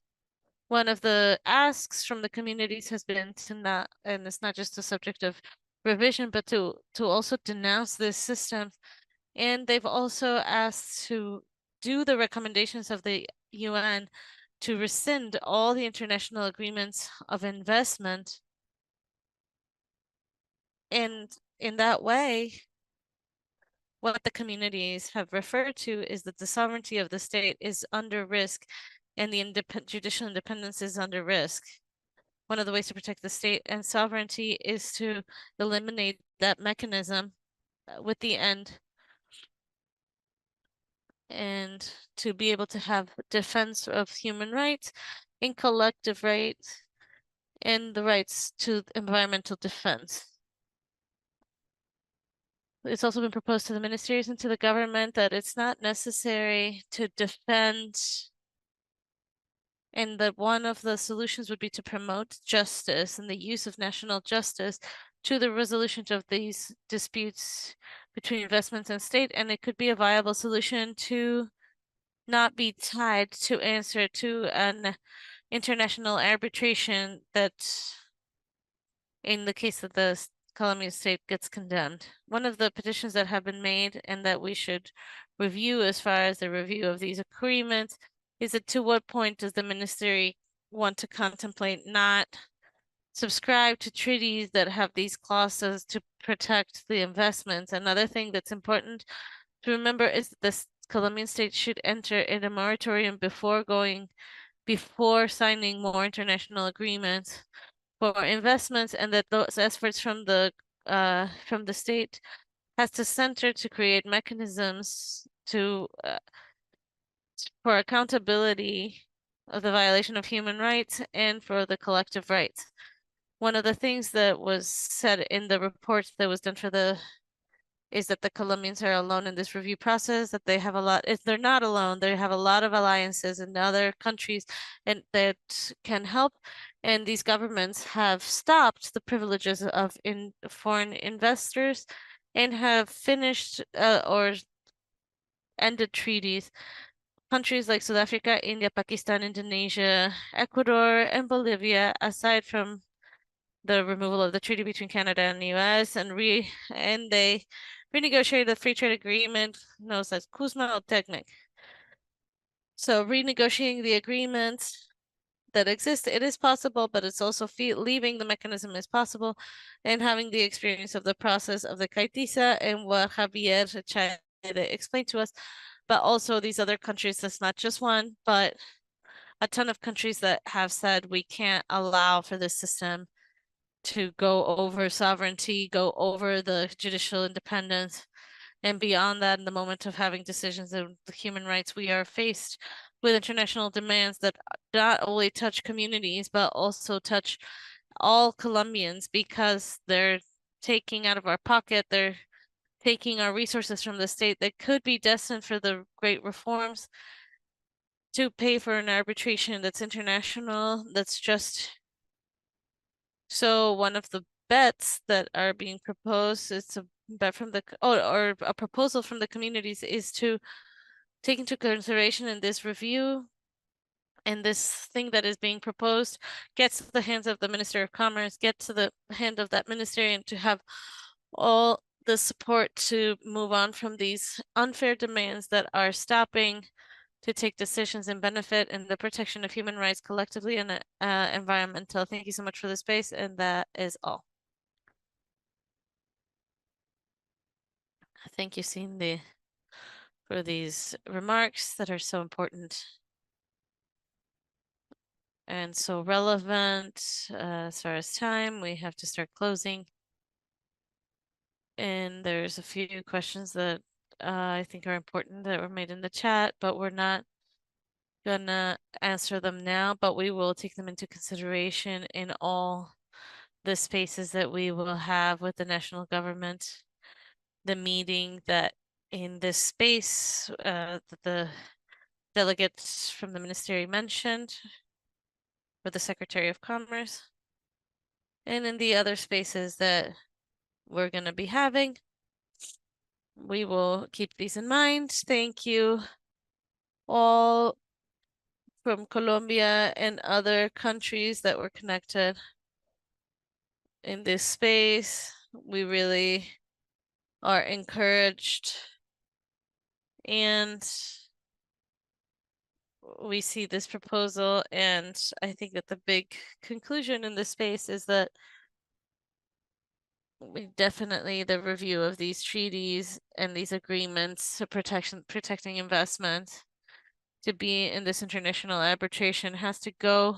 Speaker 2: One of the asks from the communities has been to not, and it's not just a subject of revision, but to also denounce this system. And they've also asked to do the recommendations of the UN to rescind all the international agreements of investment. And in that way, what the communities have referred to is that the sovereignty of the state is under risk and the judicial independence is under risk. One of the ways to protect the state and sovereignty is to eliminate that mechanism with the end and to be able to have defense of human rights and collective rights and the rights to environmental defense. It's also been proposed to the ministries and to the government that it's not necessary to defend, and that one of the solutions would be to promote justice and the use of national justice to the resolution of these disputes between investments and state, and it could be a viable solution to not be tied to answer to an international arbitration that, in the case that the Colombian state gets condemned. One of the petitions that have been made and that we should review as far as the review of these agreements is that to what point does the ministry want to contemplate not subscribe to treaties that have these clauses to protect the investments? Another thing that's important to remember is that the Colombian state should enter in a moratorium before signing more international agreements for investments, and that those efforts from the state has to center to create mechanisms to for accountability of the violation of human rights and for the collective rights. One of the things that was said in the report that was done for the is that the Colombians are alone in this review process, that they have a lot, if they're not alone, they have a lot of alliances in other countries and that can help. And these governments have stopped the privileges of foreign investors and have finished or ended treaties. Countries like South Africa, India, Pakistan, Indonesia, Ecuador, and Bolivia, aside from the removal of the treaty between Canada and the US, and they renegotiated the free trade agreement known as CUSMA or TECMEC. So renegotiating the agreement that exists, it is possible, but it's also leaving the mechanism is possible, and having the experience of the process of the CAITISA and what Javier tried to explain to us, but also these other countries, that's not just one, but a ton of countries that have said we can't allow for this system to go over sovereignty, go over the judicial independence, and beyond that, in the moment of having decisions of the human rights, we are faced with international demands that not only touch communities, but also touch all Colombians, because they're taking out of our pocket, they're taking our resources from the state that could be destined for the great reforms to pay for an arbitration that's international, that's just. So one of the bets that are being proposed is a bet from the or a proposal from the communities is to take into consideration in this review, and this thing that is being proposed gets to the hands of the Minister of Commerce, gets to the hand of that ministry, and to have all the support to move on from these unfair demands that are stopping to take decisions and benefit in the protection of human rights collectively and environmental. Thank you so much for the space, and that is all. Thank you, Cindy, for these remarks that are so important and so relevant as far as time. We have to start closing. And there's a few questions that I think are important that were made in the chat, but we're not gonna answer them now, but we will take them into consideration in all the spaces that we will have with the national government. The meeting that in this space that the delegates from the ministry mentioned, or the Secretary of Commerce, and in the other spaces that we're going to be having. We will keep these in mind. Thank you all from Colombia and other countries that were connected in this space. We really are encouraged, and we see this proposal, and I think that the big conclusion in this space is that we definitely, the review of these treaties and these agreements, protecting investments to be in this international arbitration has to go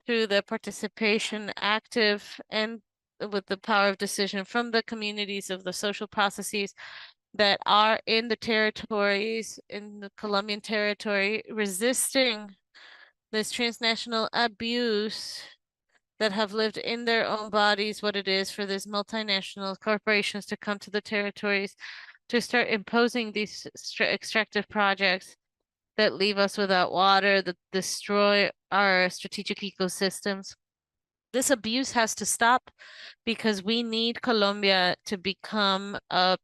Speaker 2: through the participation active and with the power of decision from the communities of the social processes that are in the territories, in the Colombian territory, resisting this transnational abuse, that have lived in their own bodies what it is for these multinational corporations to come to the territories to start imposing these extractive projects that leave us without water, that destroy our strategic ecosystems. This abuse has to stop because we need Colombia to become a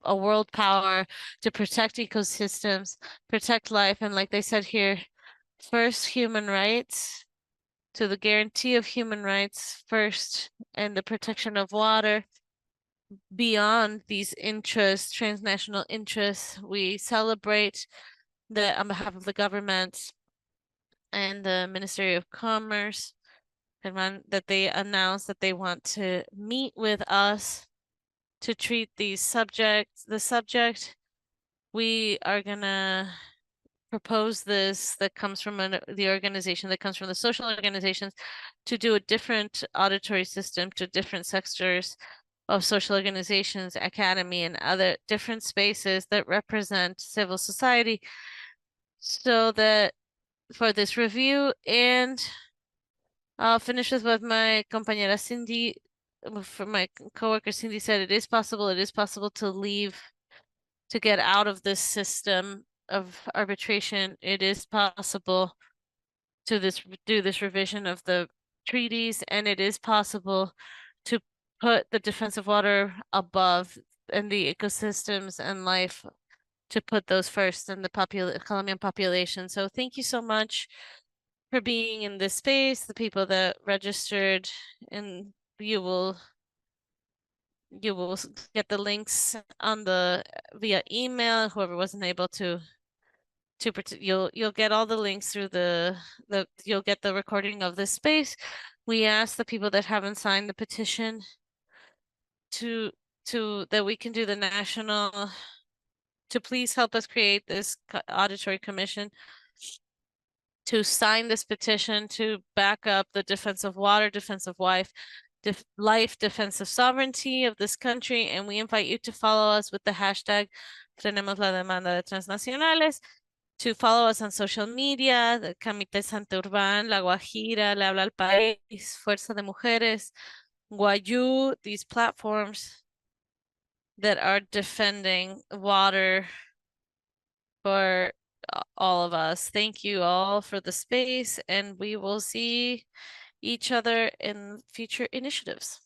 Speaker 2: world power to protect ecosystems, protect life, and like they said here, first human rights, to the guarantee of human rights first, and the protection of water beyond these interests, transnational interests. We celebrate that on behalf of the government and the Ministry of Commerce, that they announced that they want to meet with us to treat the subject. We are gonna propose this that comes from the organization, that comes from the social organizations, to do a different auditory system to different sectors of social organizations, academy, and other different spaces that represent civil society, so that for this review. And I'll finish with what my compañera Cindy, for my coworker Cindy said, it is possible to leave, to get out of this system of arbitration. It is possible to do this revision of the treaties, and it is possible to put the defense of water above, and the ecosystems and life, to put those first in the Colombian population. So thank you so much for being in this space, the people that registered, and you will get the links on the via email. Whoever wasn't able to you'll get all the links through you'll get the recording of this space. We ask the people that haven't signed the petition to that we can do the national, to please help us create this auditory commission to sign this petition to back up the defense of water, defense of life, defense of sovereignty of this country. And we invite you to follow us with the hashtag Frenemos la demanda de transnacionales, to follow us on social media, the Comité Santa Urbán, La Guajira, Le Habla al País, Fuerza de Mujeres, Guayú, these platforms that are defending water for all of us. Thank you all for the space, and we will see each other in future initiatives.